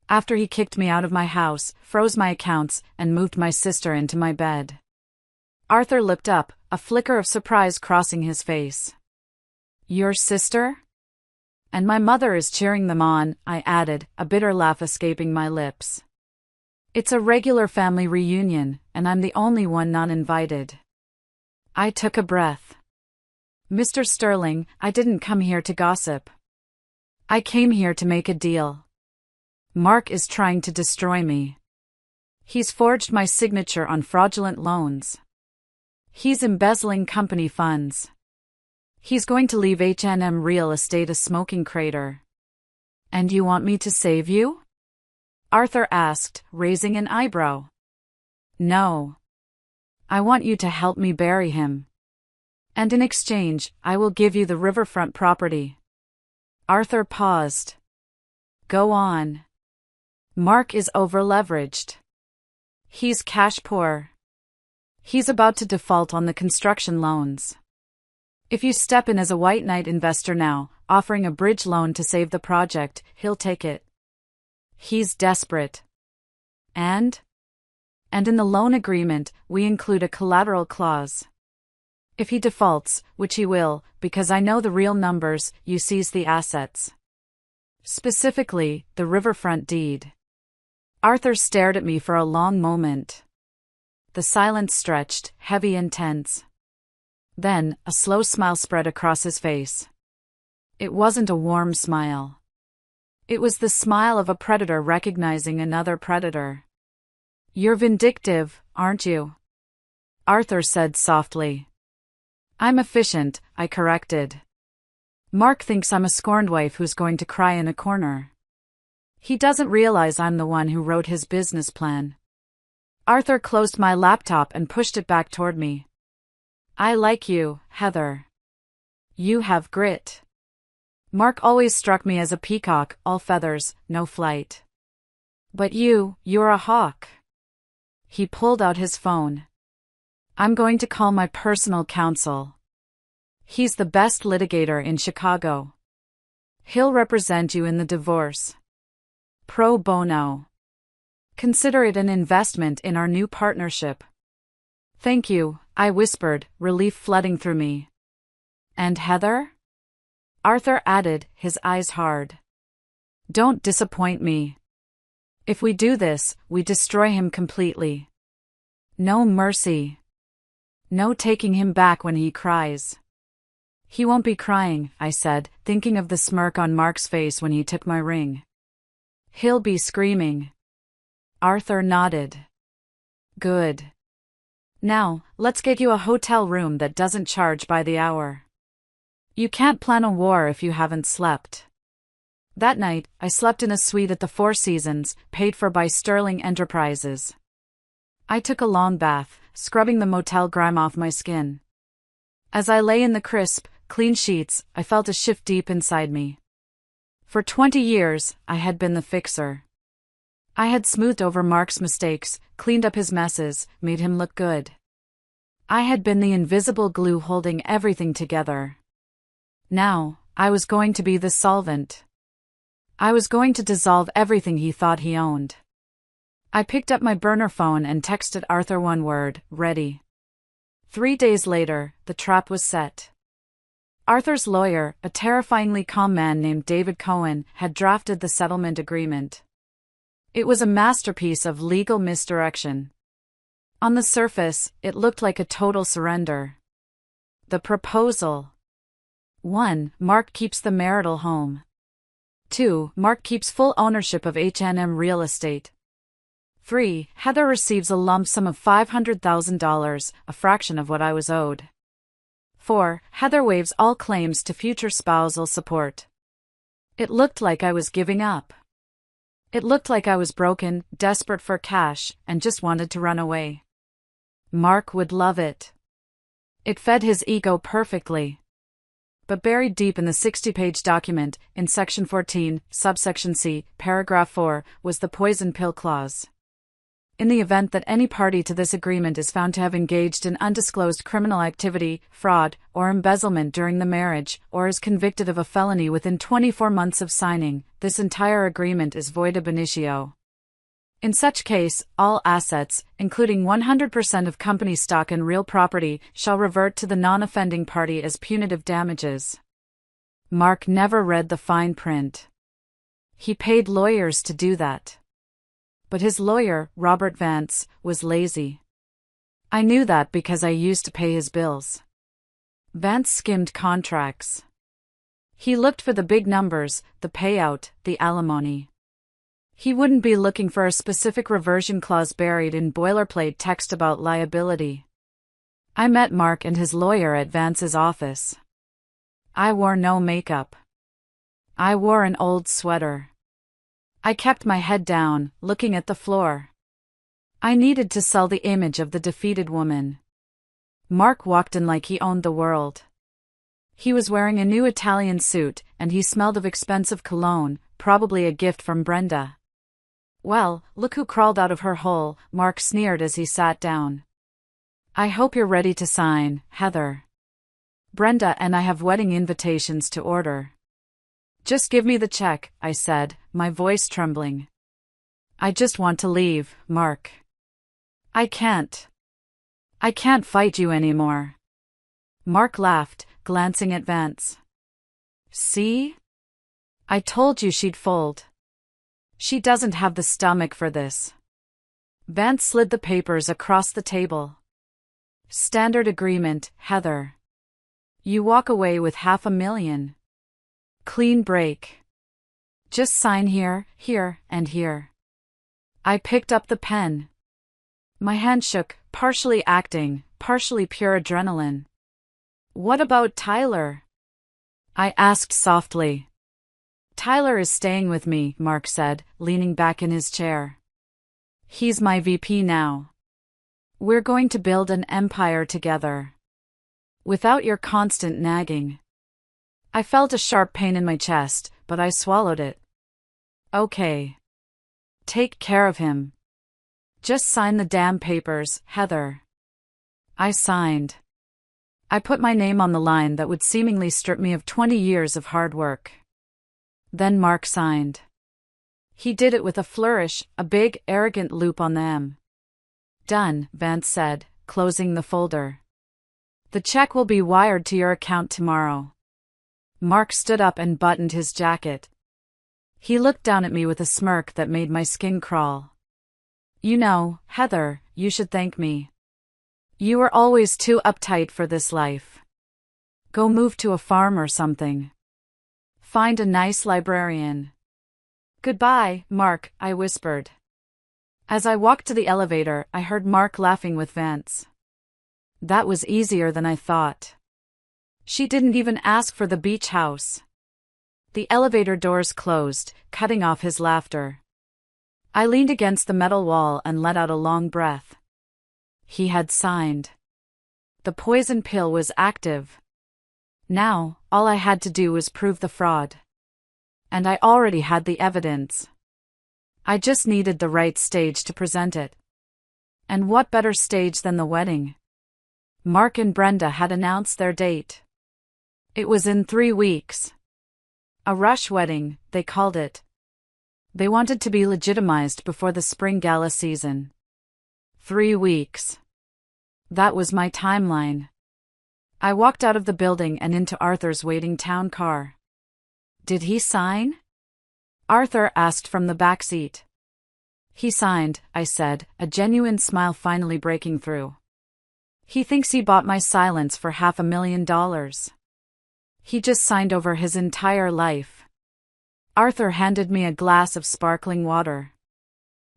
After he kicked me out of my house, froze my accounts, and moved my sister into my bed. Arthur looked up, a flicker of surprise crossing his face. Your sister? And my mother is cheering them on, I added, a bitter laugh escaping my lips. It's a regular family reunion, and I'm the only one not invited. I took a breath. Mr. Sterling, I didn't come here to gossip. I came here to make a deal. Mark is trying to destroy me. He's forged my signature on fraudulent loans. He's embezzling company funds. He's going to leave H&M Real Estate a smoking crater. And you want me to save you? Arthur asked, raising an eyebrow. No. I want you to help me bury him. And in exchange, I will give you the riverfront property. Arthur paused. Go on. Mark is over-leveraged. He's cash poor. He's about to default on the construction loans. If you step in as a white knight investor now, offering a bridge loan to save the project, he'll take it. He's desperate. And in the loan agreement, we include a collateral clause. If he defaults, which he will, because I know the real numbers, you seize the assets. Specifically, the riverfront deed. Arthur stared at me for a long moment. The silence stretched, heavy and tense. Then, a slow smile spread across his face. It wasn't a warm smile. It was the smile of a predator recognizing another predator. You're vindictive, aren't you? Arthur said softly. I'm efficient, I corrected. Mark thinks I'm a scorned wife who's going to cry in a corner. He doesn't realize I'm the one who wrote his business plan. Arthur closed my laptop and pushed it back toward me. I like you, Heather. You have grit. Mark always struck me as a peacock, all feathers, no flight. But you're a hawk. He pulled out his phone. I'm going to call my personal counsel. He's the best litigator in Chicago. He'll represent you in the divorce. Pro bono. Consider it an investment in our new partnership. Thank you, I whispered, relief flooding through me. And Heather? Arthur added, his eyes hard. Don't disappoint me. If we do this, we destroy him completely. No mercy. No taking him back when he cries. He won't be crying, I said, thinking of the smirk on Mark's face when he took my ring. He'll be screaming. Arthur nodded. Good. Now, let's get you a hotel room that doesn't charge by the hour. You can't plan a war if you haven't slept. That night, I slept in a suite at the Four Seasons, paid for by Sterling Enterprises. I took a long bath, scrubbing the motel grime off my skin. As I lay in the crisp, clean sheets, I felt a shift deep inside me. For 20 years, I had been the fixer. I had smoothed over Mark's mistakes, cleaned up his messes, made him look good. I had been the invisible glue holding everything together. Now, I was going to be the solvent. I was going to dissolve everything he thought he owned. I picked up my burner phone and texted Arthur one word, ready. 3 days later, the trap was set. Arthur's lawyer, a terrifyingly calm man named David Cohen, had drafted the settlement agreement. It was a masterpiece of legal misdirection. On the surface, it looked like a total surrender. The proposal. 1. Mark keeps the marital home. 2. Mark keeps full ownership of H&M Real Estate. 3. Heather receives a lump sum of $500,000, a fraction of what I was owed. 4. Heather waives all claims to future spousal support. It looked like I was giving up. It looked like I was broken, desperate for cash, and just wanted to run away. Mark would love it. It fed his ego perfectly. But buried deep in the 60-page document, in Section 14, subsection C, paragraph 4, was the poison pill clause. In the event that any party to this agreement is found to have engaged in undisclosed criminal activity, fraud, or embezzlement during the marriage, or is convicted of a felony within 24 months of signing, this entire agreement is void ab initio. In such case, all assets, including 100% of company stock and real property, shall revert to the non-offending party as punitive damages. Mark never read the fine print. He paid lawyers to do that. But his lawyer, Robert Vance, was lazy. I knew that because I used to pay his bills. Vance skimmed contracts. He looked for the big numbers, the payout, the alimony. He wouldn't be looking for a specific reversion clause buried in boilerplate text about liability. I met Mark and his lawyer at Vance's office. I wore no makeup. I wore an old sweater. I kept my head down, looking at the floor. I needed to sell the image of the defeated woman. Mark walked in like he owned the world. He was wearing a new Italian suit, and he smelled of expensive cologne, probably a gift from Brenda. Well, look who crawled out of her hole, Mark sneered as he sat down. I hope you're ready to sign, Heather. Brenda and I have wedding invitations to order. Just give me the check, I said, my voice trembling. I just want to leave, Mark. I can't. I can't fight you anymore. Mark laughed, glancing at Vance. See? I told you she'd fold. She doesn't have the stomach for this. Vance slid the papers across the table. Standard agreement, Heather. You walk away with $500,000. Clean break. Just sign here, here, and here. I picked up the pen. My hand shook, partially acting, partially pure adrenaline. What about Tyler? I asked softly. Tyler is staying with me, Mark said, leaning back in his chair. He's my VP now. We're going to build an empire together. Without your constant nagging. I felt a sharp pain in my chest, but I swallowed it. Okay. Take care of him. Just sign the damn papers, Heather. I signed. I put my name on the line that would seemingly strip me of 20 years of hard work. Then Mark signed. He did it with a flourish, a big, arrogant loop on the M. Done, Vance said, closing the folder. The check will be wired to your account tomorrow. Mark stood up and buttoned his jacket. He looked down at me with a smirk that made my skin crawl. You know, Heather, you should thank me. You were always too uptight for this life. Go move to a farm or something. Find a nice librarian. Goodbye, Mark, I whispered. As I walked to the elevator, I heard Mark laughing with Vance. That was easier than I thought. She didn't even ask for the beach house. The elevator doors closed, cutting off his laughter. I leaned against the metal wall and let out a long breath. He had signed. The poison pill was active. Now, all I had to do was prove the fraud. And I already had the evidence. I just needed the right stage to present it. And what better stage than the wedding? Mark and Brenda had announced their date. It was in 3 weeks. A rush wedding, they called it. They wanted to be legitimized before the spring gala season. 3 weeks. That was my timeline. I walked out of the building and into Arthur's waiting town car. Did he sign? Arthur asked from the back seat. He signed, I said, a genuine smile finally breaking through. He thinks he bought my silence for $500,000. He just signed over his entire life. Arthur handed me a glass of sparkling water.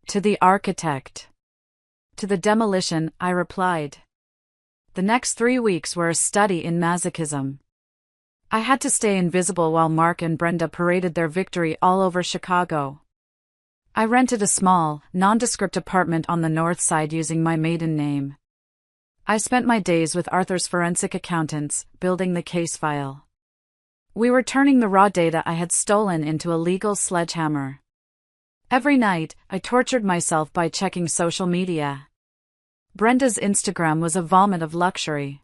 To the architect. To the demolition, I replied. The next 3 weeks were a study in masochism. I had to stay invisible while Mark and Brenda paraded their victory all over Chicago. I rented a small, nondescript apartment on the north side using my maiden name. I spent my days with Arthur's forensic accountants, building the case file. We were turning the raw data I had stolen into a legal sledgehammer. Every night, I tortured myself by checking social media. Brenda's Instagram was a vomit of luxury.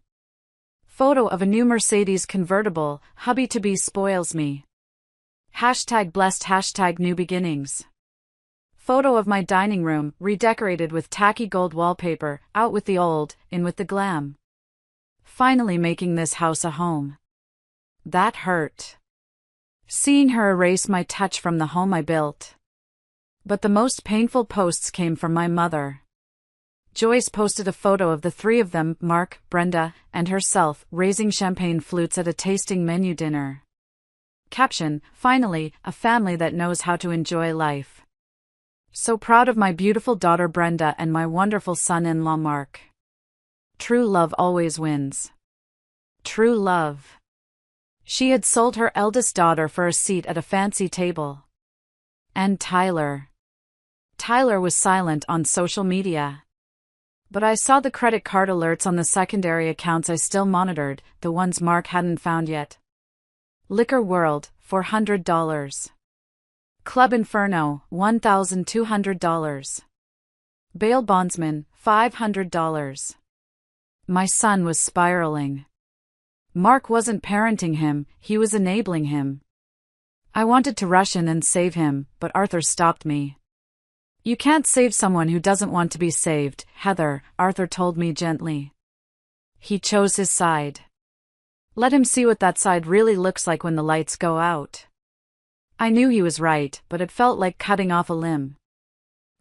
Photo of a new Mercedes convertible, hubby-to-be spoils me. #blessed #new beginnings. Photo of my dining room, redecorated with tacky gold wallpaper, out with the old, in with the glam. Finally making this house a home. That hurt. Seeing her erase my touch from the home I built. But the most painful posts came from my mother. Joyce posted a photo of the 3 of them, Mark, Brenda, and herself, raising champagne flutes at a tasting menu dinner. Caption, finally, a family that knows how to enjoy life. So proud of my beautiful daughter Brenda and my wonderful son-in-law Mark. True love always wins. True love. She had sold her eldest daughter for a seat at a fancy table. And Tyler. Tyler was silent on social media. But I saw the credit card alerts on the secondary accounts I still monitored, the ones Mark hadn't found yet. Liquor World, $400. Club Inferno, $1,200. Bail Bondsman, $500. My son was spiraling. Mark wasn't parenting him, he was enabling him. I wanted to rush in and save him, but Arthur stopped me. You can't save someone who doesn't want to be saved, Heather, Arthur told me gently. He chose his side. Let him see what that side really looks like when the lights go out. I knew he was right, but it felt like cutting off a limb.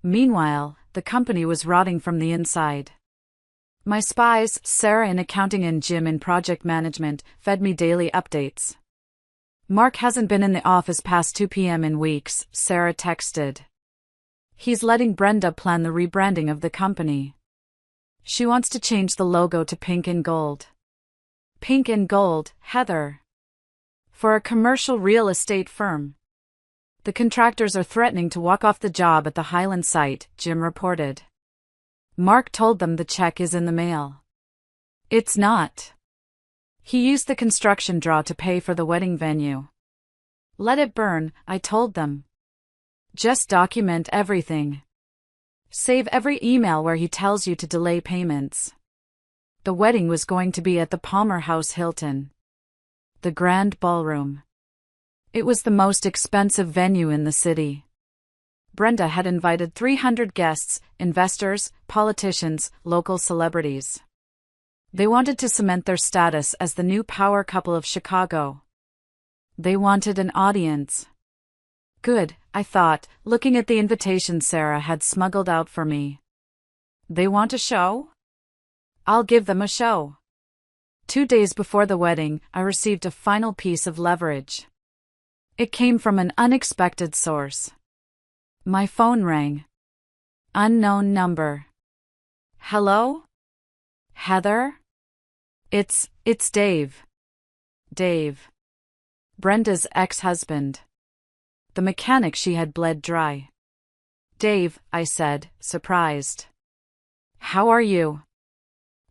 Meanwhile, the company was rotting from the inside. My spies, Sarah in accounting and Jim in project management, fed me daily updates. Mark hasn't been in the office past 2 p.m. in weeks, Sarah texted. He's letting Brenda plan the rebranding of the company. She wants to change the logo to pink and gold. Pink and gold, Heather. For a commercial real estate firm. The contractors are threatening to walk off the job at the Highland site, Jim reported. Mark told them the check is in the mail. It's not. He used the construction draw to pay for the wedding venue. Let it burn, I told them. Just document everything. Save every email where he tells you to delay payments. The wedding was going to be at the Palmer House Hilton, the Grand Ballroom. It was the most expensive venue in the city. Brenda had invited 300 guests, investors, politicians, local celebrities. They wanted to cement their status as the new power couple of Chicago. They wanted an audience. Good, I thought, looking at the invitation Sarah had smuggled out for me. They want a show? I'll give them a show. 2 days before the wedding, I received a final piece of leverage. It came from an unexpected source. My phone rang. Unknown number. Hello? Heather? It's Dave. Dave. Brenda's ex-husband. The mechanic she had bled dry. Dave, I said, surprised. How are you?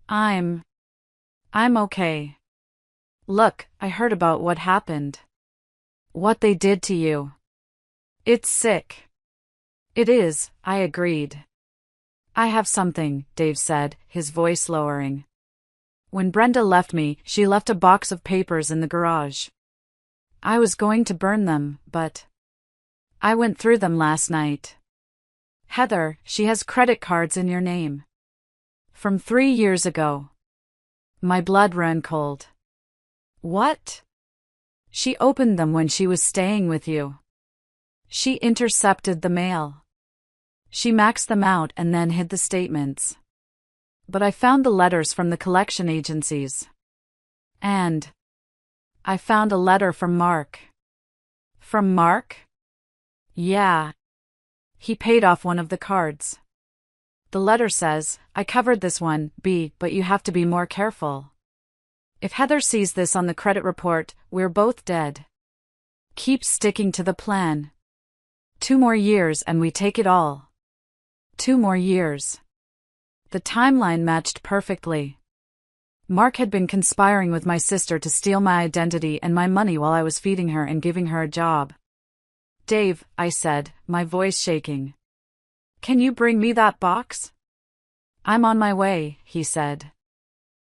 I'm okay. Look, I heard about what happened. What they did to you. It's sick. It is, I agreed. I have something, Dave said, his voice lowering. When Brenda left me, she left a box of papers in the garage. I was going to burn them, but I went through them last night. Heather, she has credit cards in your name. From 3 years ago. My blood ran cold. What? She opened them when she was staying with you. She intercepted the mail. She maxed them out and then hid the statements. But I found the letters from the collection agencies. And I found a letter from Mark. From Mark? Yeah. He paid off one of the cards. The letter says, I covered this one, B, but you have to be more careful. If Heather sees this on the credit report, we're both dead. Keep sticking to the plan. 2 more years and we take it all. 2 more years. The timeline matched perfectly. Mark had been conspiring with my sister to steal my identity and my money while I was feeding her and giving her a job. Dave, I said, my voice shaking. Can you bring me that box? I'm on my way, he said.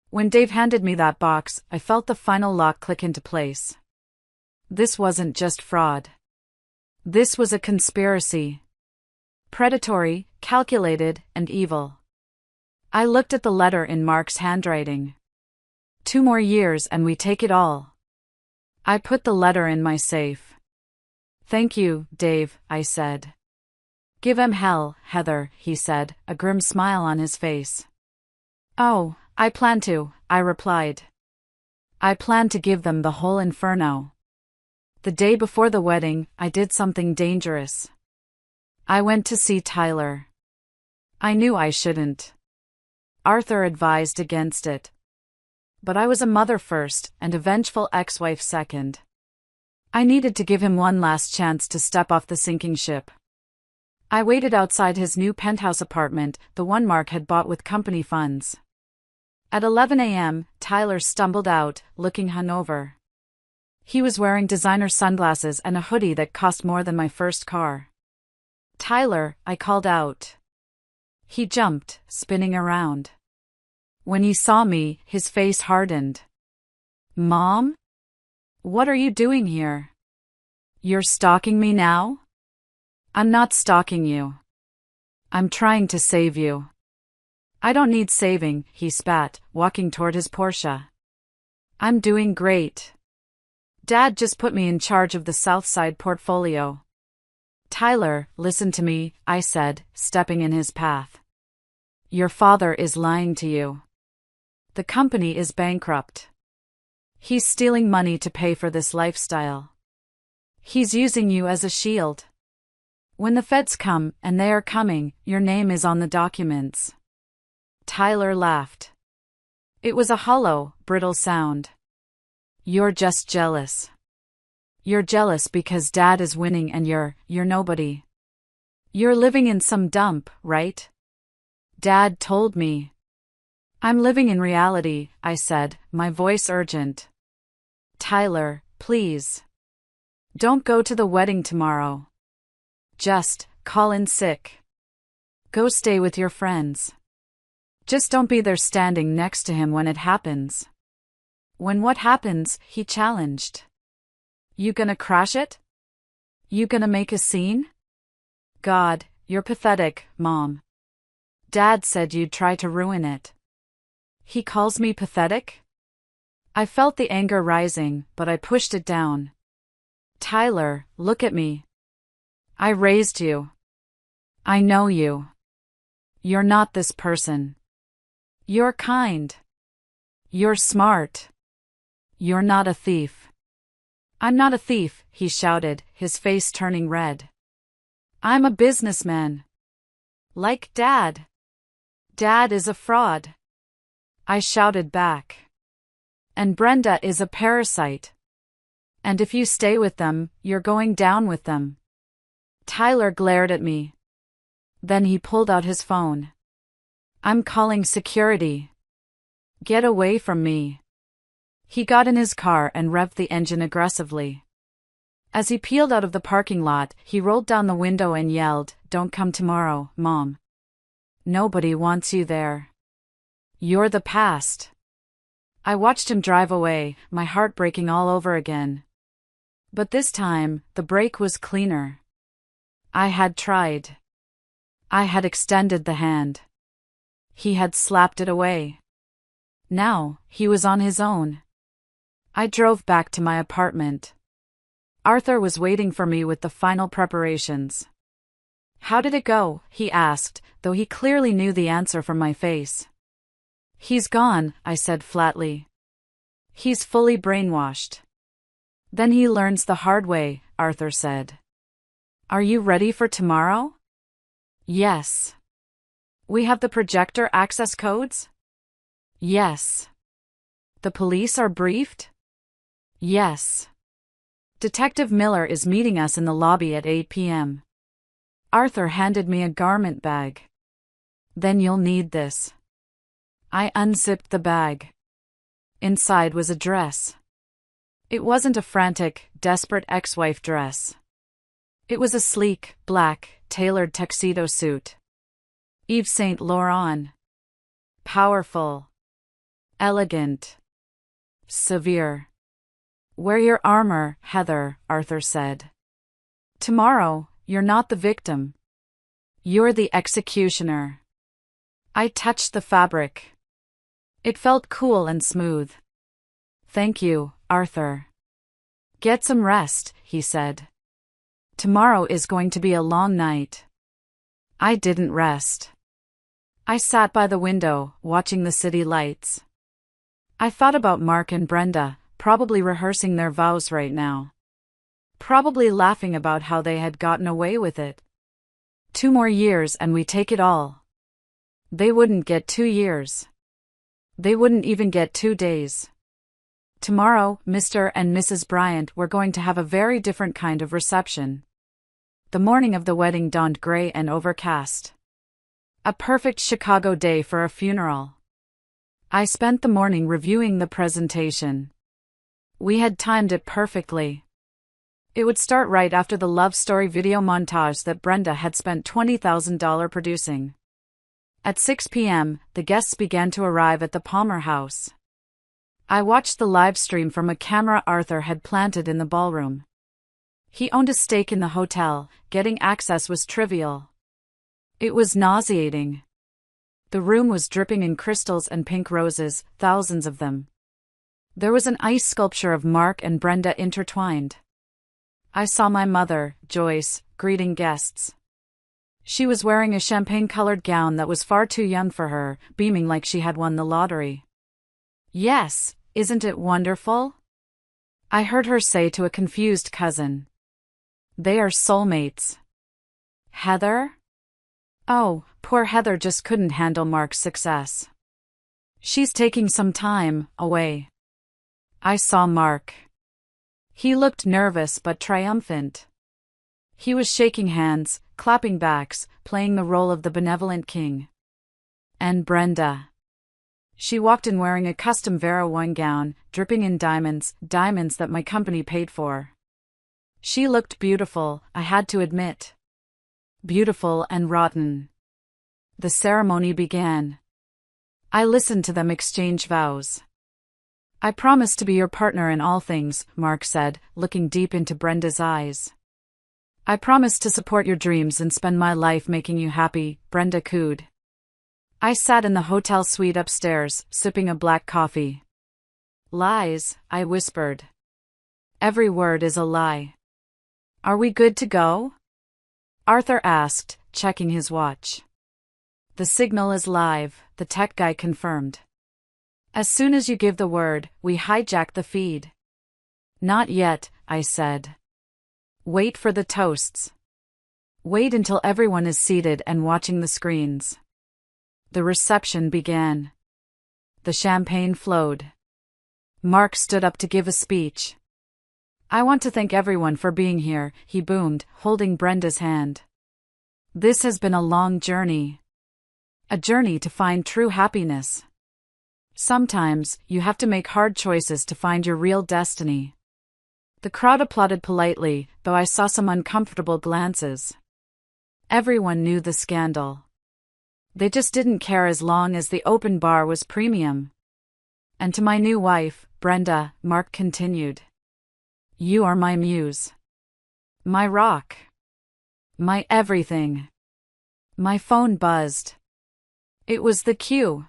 When Dave handed me that box, I felt the final lock click into place. This wasn't just fraud. This was a conspiracy. Predatory, calculated, and evil. I looked at the letter in Mark's handwriting. 2 more years and we take it all. I put the letter in my safe. Thank you, Dave, I said. Give 'em hell, Heather, he said, a grim smile on his face. Oh, I plan to, I replied. I plan to give them the whole inferno. The day before the wedding, I did something dangerous. I went to see Tyler. I knew I shouldn't. Arthur advised against it. But I was a mother first, and a vengeful ex-wife second. I needed to give him one last chance to step off the sinking ship. I waited outside his new penthouse apartment, the one Mark had bought with company funds. At 11 a.m., Tyler stumbled out, looking hungover. He was wearing designer sunglasses and a hoodie that cost more than my first car. Tyler, I called out. He jumped, spinning around. When he saw me, his face hardened. Mom? What are you doing here? You're stalking me now? I'm not stalking you. I'm trying to save you. I don't need saving, he spat, walking toward his Porsche. I'm doing great. Dad just put me in charge of the Southside portfolio. Tyler, listen to me, I said, stepping in his path. Your father is lying to you. The company is bankrupt. He's stealing money to pay for this lifestyle. He's using you as a shield. When the feds come, and they are coming, your name is on the documents. Tyler laughed. It was a hollow, brittle sound. You're just jealous. You're jealous because Dad is winning and you're nobody. You're living in some dump, right? Dad told me. I'm living in reality, I said, my voice urgent. Tyler, please. Don't go to the wedding tomorrow. Just call in sick. Go stay with your friends. Just don't be there standing next to him when it happens. When what happens, he challenged. You gonna crash it? You gonna make a scene? God, you're pathetic, Mom. Dad said you'd try to ruin it. He calls me pathetic? I felt the anger rising, but I pushed it down. Tyler, look at me. I raised you. I know you. You're not this person. You're kind. You're smart. You're not a thief. I'm not a thief, he shouted, his face turning red. I'm a businessman. Like Dad. Dad is a fraud. I shouted back. And Brenda is a parasite. And if you stay with them, you're going down with them. Tyler glared at me. Then he pulled out his phone. I'm calling security. Get away from me. He got in his car and revved the engine aggressively. As he peeled out of the parking lot, he rolled down the window and yelled, Don't come tomorrow, Mom. Nobody wants you there. You're the past. I watched him drive away, my heart breaking all over again. But this time, the brake was cleaner. I had tried. I had extended the hand. He had slapped it away. Now, he was on his own. I drove back to my apartment. Arthur was waiting for me with the final preparations. How did it go? He asked, though he clearly knew the answer from my face. He's gone, I said flatly. He's fully brainwashed. Then he learns the hard way, Arthur said. Are you ready for tomorrow? Yes. We have the projector access codes? Yes. The police are briefed? Yes. Detective Miller is meeting us in the lobby at 8 p.m. Arthur handed me a garment bag. Then you'll need this. I unzipped the bag. Inside was a dress. It wasn't a frantic, desperate ex-wife dress. It was a sleek, black, tailored tuxedo suit. Yves Saint Laurent. Powerful. Elegant. Severe. Wear your armor, Heather, Arthur said. Tomorrow, you're not the victim. You're the executioner. I touched the fabric. It felt cool and smooth. Thank you, Arthur. Get some rest, he said. Tomorrow is going to be a long night. I didn't rest. I sat by the window, watching the city lights. I thought about Mark and Brenda, probably rehearsing their vows right now. Probably laughing about how they had gotten away with it. 2 more years and we take it all. They wouldn't get 2 years. They wouldn't even get 2 days. Tomorrow, Mr. and Mrs. Bryant were going to have a very different kind of reception. The morning of the wedding dawned gray and overcast. A perfect Chicago day for a funeral. I spent the morning reviewing the presentation. We had timed it perfectly. It would start right after the love story video montage that Brenda had spent $20,000 producing. At 6 p.m., the guests began to arrive at the Palmer house. I watched the live stream from a camera Arthur had planted in the ballroom. He owned a stake in the hotel, getting access was trivial. It was nauseating. The room was dripping in crystals and pink roses, thousands of them. There was an ice sculpture of Mark and Brenda intertwined. I saw my mother, Joyce, greeting guests. She was wearing a champagne-colored gown that was far too young for her, beaming like she had won the lottery. Yes, isn't it wonderful? I heard her say to a confused cousin. They are soulmates. Heather? Oh, poor Heather just couldn't handle Mark's success. She's taking some time away. I saw Mark. He looked nervous but triumphant. He was shaking hands, clapping backs, playing the role of the benevolent king. And Brenda. She walked in wearing a custom Vera Wang gown, dripping in diamonds, diamonds that my company paid for. She looked beautiful, I had to admit. Beautiful and rotten. The ceremony began. I listened to them exchange vows. I promise to be your partner in all things, Mark said, looking deep into Brenda's eyes. I promise to support your dreams and spend my life making you happy, Brenda cooed. I sat in the hotel suite upstairs, sipping a black coffee. Lies, I whispered. Every word is a lie. Are we good to go? Arthur asked, checking his watch. The signal is live, the tech guy confirmed. As soon as you give the word, we hijack the feed. Not yet, I said. Wait for the toasts. Wait until everyone is seated and watching the screens. The reception began. The champagne flowed. Mark stood up to give a speech. I want to thank everyone for being here, he boomed, holding Brenda's hand. This has been a long journey. A journey to find true happiness. Sometimes, you have to make hard choices to find your real destiny. The crowd applauded politely, though I saw some uncomfortable glances. Everyone knew the scandal. They just didn't care as long as the open bar was premium. And to my new wife, Brenda, Mark continued. You are my muse. My rock. My everything. My phone buzzed. It was the cue.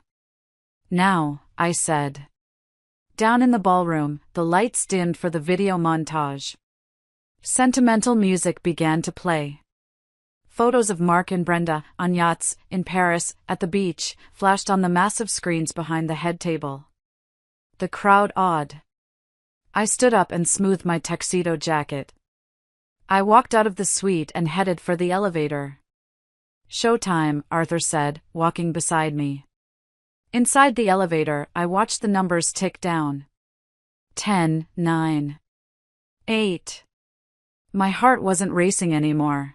Now, I said. Down in the ballroom, the lights dimmed for the video montage. Sentimental music began to play. Photos of Mark and Brenda, on yachts, in Paris, at the beach, flashed on the massive screens behind the head table. The crowd awed. I stood up and smoothed my tuxedo jacket. I walked out of the suite and headed for the elevator. Showtime, Arthur said, walking beside me. Inside the elevator, I watched the numbers tick down. 10, 9, 8. My heart wasn't racing anymore.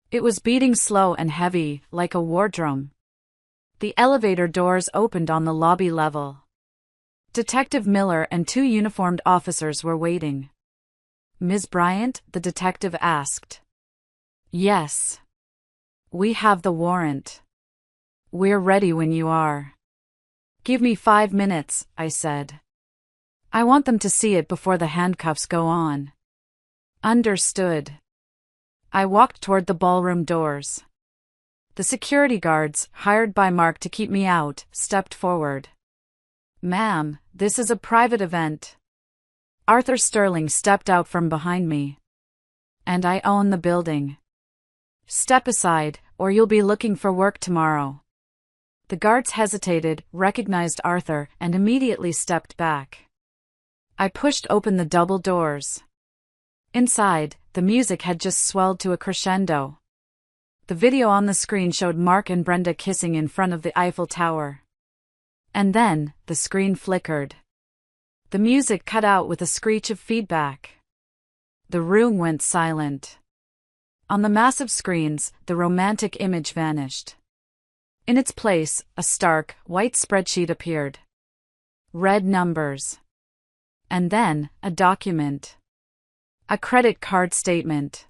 It was beating slow and heavy, like a war drum. The elevator doors opened on the lobby level. Detective Miller and 2 uniformed officers were waiting. Ms. Bryant, the detective asked. Yes. We have the warrant. We're ready when you are. Give me 5 minutes, I said. I want them to see it before the handcuffs go on. Understood. I walked toward the ballroom doors. The security guards, hired by Mark to keep me out, stepped forward. Ma'am, this is a private event. Arthur Sterling stepped out from behind me. And I own the building. Step aside, or you'll be looking for work tomorrow. The guards hesitated, recognized Arthur, and immediately stepped back. I pushed open the double doors. Inside, the music had just swelled to a crescendo. The video on the screen showed Mark and Brenda kissing in front of the Eiffel Tower. And then, the screen flickered. The music cut out with a screech of feedback. The room went silent. On the massive screens, the romantic image vanished. In its place, a stark, white spreadsheet appeared. Red numbers. And then, a document. A credit card statement.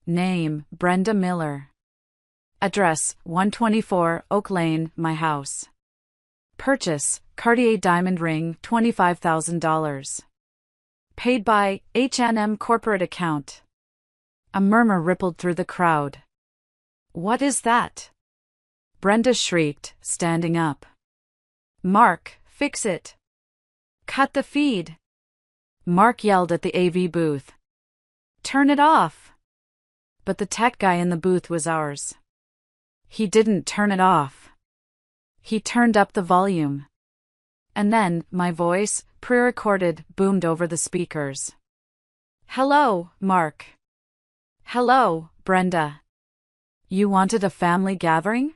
Name, Brenda Miller. Address, 124 Oak Lane, my house. Purchase, Cartier diamond ring, $25,000. Paid by, H&M corporate account. A murmur rippled through the crowd. What is that? Brenda shrieked, standing up. Mark, fix it. Cut the feed. Mark yelled at the AV booth. Turn it off. But the tech guy in the booth was ours. He didn't turn it off. He turned up the volume. And then, my voice, pre-recorded, boomed over the speakers. Hello, Mark. Hello, Brenda. You wanted a family gathering?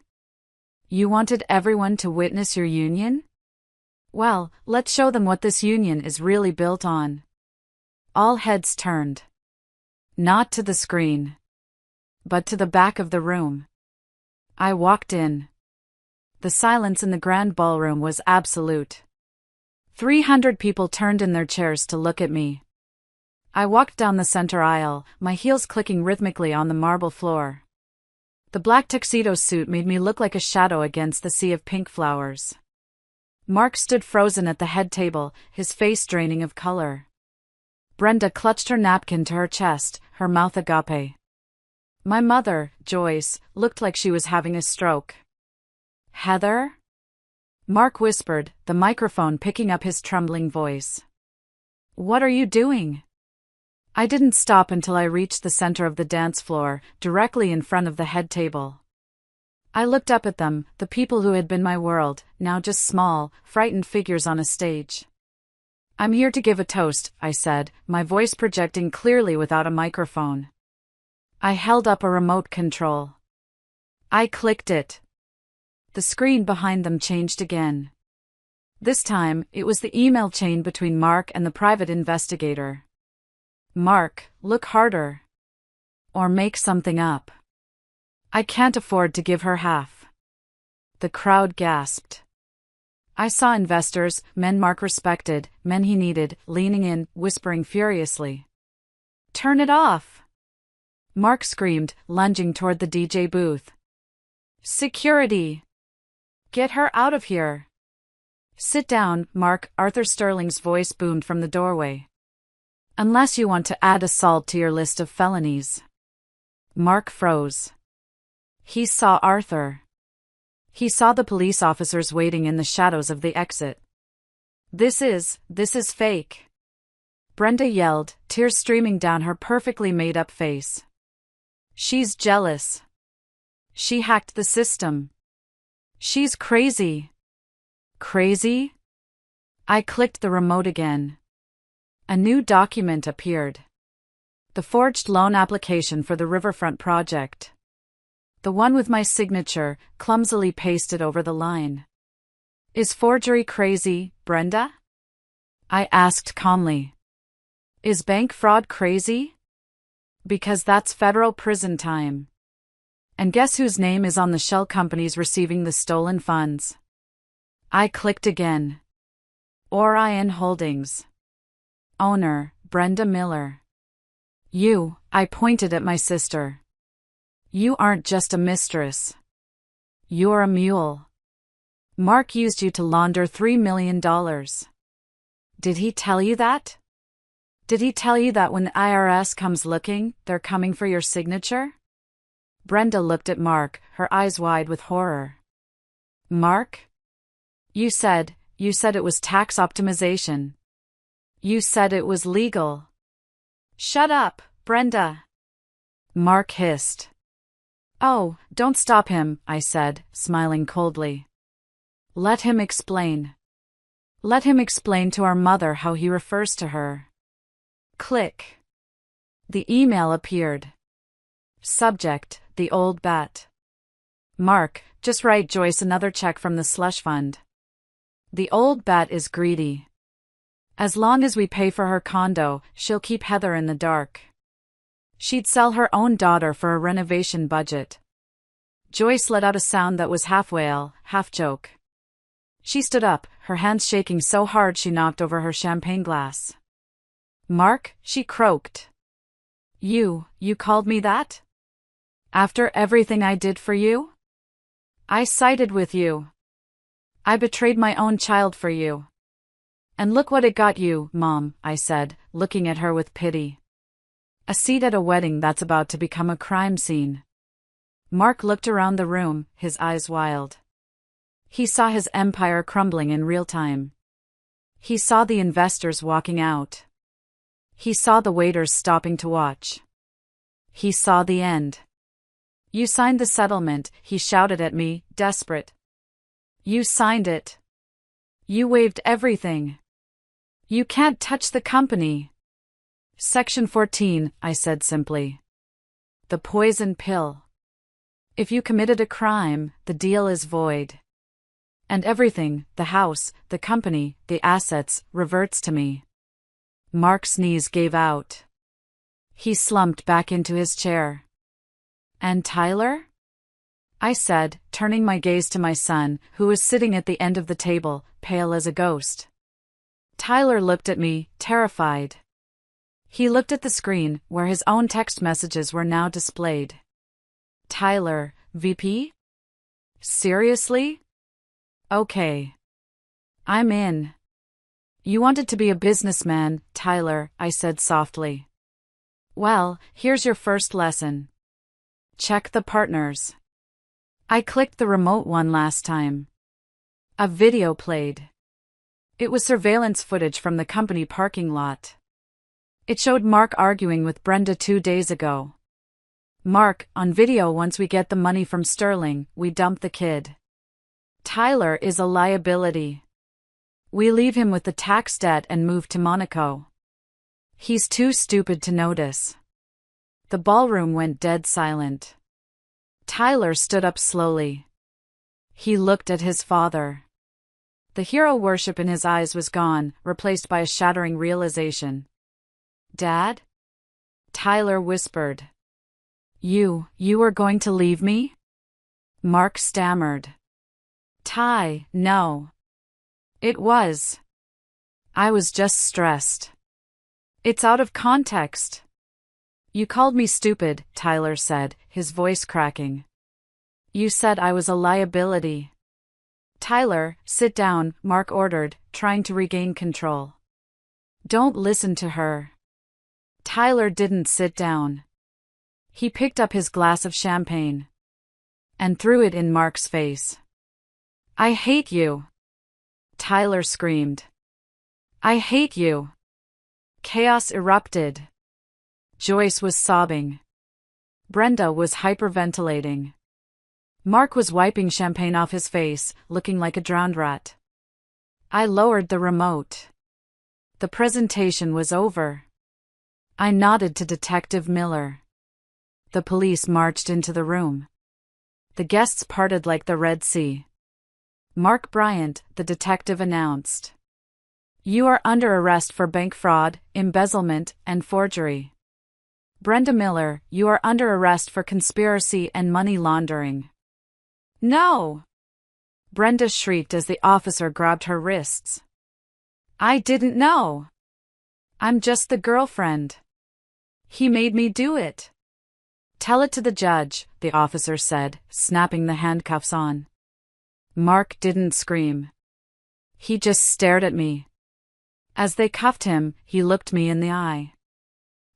You wanted everyone to witness your union? Well, let's show them what this union is really built on. All heads turned. Not to the screen, but to the back of the room. I walked in. The silence in the grand ballroom was absolute. 300 people turned in their chairs to look at me. I walked down the center aisle, my heels clicking rhythmically on the marble floor. The black tuxedo suit made me look like a shadow against the sea of pink flowers. Mark stood frozen at the head table, his face draining of color. Brenda clutched her napkin to her chest, her mouth agape. My mother, Joyce, looked like she was having a stroke. Heather? Mark whispered, the microphone picking up his trembling voice. What are you doing? I didn't stop until I reached the center of the dance floor, directly in front of the head table. I looked up at them, the people who had been my world, now just small, frightened figures on a stage. I'm here to give a toast, I said, my voice projecting clearly without a microphone. I held up a remote control. I clicked it. The screen behind them changed again. This time, it was the email chain between Mark and the private investigator. Mark, look harder. Or make something up. I can't afford to give her half. The crowd gasped. I saw investors, men Mark respected, men he needed, leaning in, whispering furiously. Turn it off! Mark screamed, lunging toward the DJ booth. Security! Get her out of here! Sit down, Mark, Arthur Sterling's voice boomed from the doorway. Unless you want to add assault to your list of felonies. Mark froze. He saw Arthur. He saw the police officers waiting in the shadows of the exit. This is fake. Brenda yelled, tears streaming down her perfectly made-up face. She's jealous. She hacked the system. She's crazy. Crazy? I clicked the remote again. A new document appeared. The forged loan application for the Riverfront project. The one with my signature, clumsily pasted over the line. Is forgery crazy, Brenda? I asked calmly. Is bank fraud crazy? Because that's federal prison time. And guess whose name is on the shell companies receiving the stolen funds? I clicked again. Orion Holdings. Owner, Brenda Miller. I pointed at my sister. You aren't just a mistress. You're a mule. Mark used you to launder $3 million. Did he tell you that? Did he tell you that when the IRS comes looking, they're coming for your signature? Brenda looked at Mark, her eyes wide with horror. Mark? You said it was tax optimization. You said it was legal. Shut up, Brenda. Mark hissed. Oh, don't stop him, I said, smiling coldly. Let him explain. Let him explain to our mother how he refers to her. Click. The email appeared. Subject, the old bat. Mark, just write Joyce another check from the slush fund. The old bat is greedy. As long as we pay for her condo, she'll keep Heather in the dark. She'd sell her own daughter for a renovation budget. Joyce let out a sound that was half wail, half joke. She stood up, her hands shaking so hard she knocked over her champagne glass. Mark, she croaked. You called me that? After everything I did for you? I sided with you. I betrayed my own child for you. And look what it got you, Mom, I said, looking at her with pity. A seat at a wedding that's about to become a crime scene. Mark looked around the room, his eyes wild. He saw his empire crumbling in real time. He saw the investors walking out. He saw the waiters stopping to watch. He saw the end. You signed the settlement, he shouted at me, desperate. You signed it. You waived everything. You can't touch the company. Section 14, I said simply. The poison pill. If you committed a crime, the deal is void. And everything, the house, the company, the assets, reverts to me. Mark's knees gave out. He slumped back into his chair. And Tyler? I said, turning my gaze to my son, who was sitting at the end of the table, pale as a ghost. Tyler looked at me, terrified. He looked at the screen, where his own text messages were now displayed. Tyler, VP? Seriously? Okay. I'm in. You wanted to be a businessman, Tyler, I said softly. Well, here's your first lesson. Check the partners. I clicked the remote one last time. A video played. It was surveillance footage from the company parking lot. It showed Mark arguing with Brenda 2 days ago. Mark, on video, once we get the money from Sterling, we dump the kid. Tyler is a liability. We leave him with the tax debt and move to Monaco. He's too stupid to notice. The ballroom went dead silent. Tyler stood up slowly. He looked at his father. The hero worship in his eyes was gone, replaced by a shattering realization. Dad? Tyler whispered. You were going to leave me? Mark stammered. Ty, no. It was. I was just stressed. It's out of context. You called me stupid, Tyler said, his voice cracking. You said I was a liability. Tyler, sit down, Mark ordered, trying to regain control. Don't listen to her. Tyler didn't sit down. He picked up his glass of champagne and threw it in Mark's face. I hate you. Tyler screamed. I hate you. Chaos erupted. Joyce was sobbing. Brenda was hyperventilating. Mark was wiping champagne off his face, looking like a drowned rat. I lowered the remote. The presentation was over. I nodded to Detective Miller. The police marched into the room. The guests parted like the Red Sea. Mark Bryant, the detective, announced. You are under arrest for bank fraud, embezzlement, and forgery. Brenda Miller, you are under arrest for conspiracy and money laundering. No! Brenda shrieked as the officer grabbed her wrists. I didn't know. I'm just the girlfriend. He made me do it. Tell it to the judge, the officer said, snapping the handcuffs on. Mark didn't scream. He just stared at me. As they cuffed him, he looked me in the eye.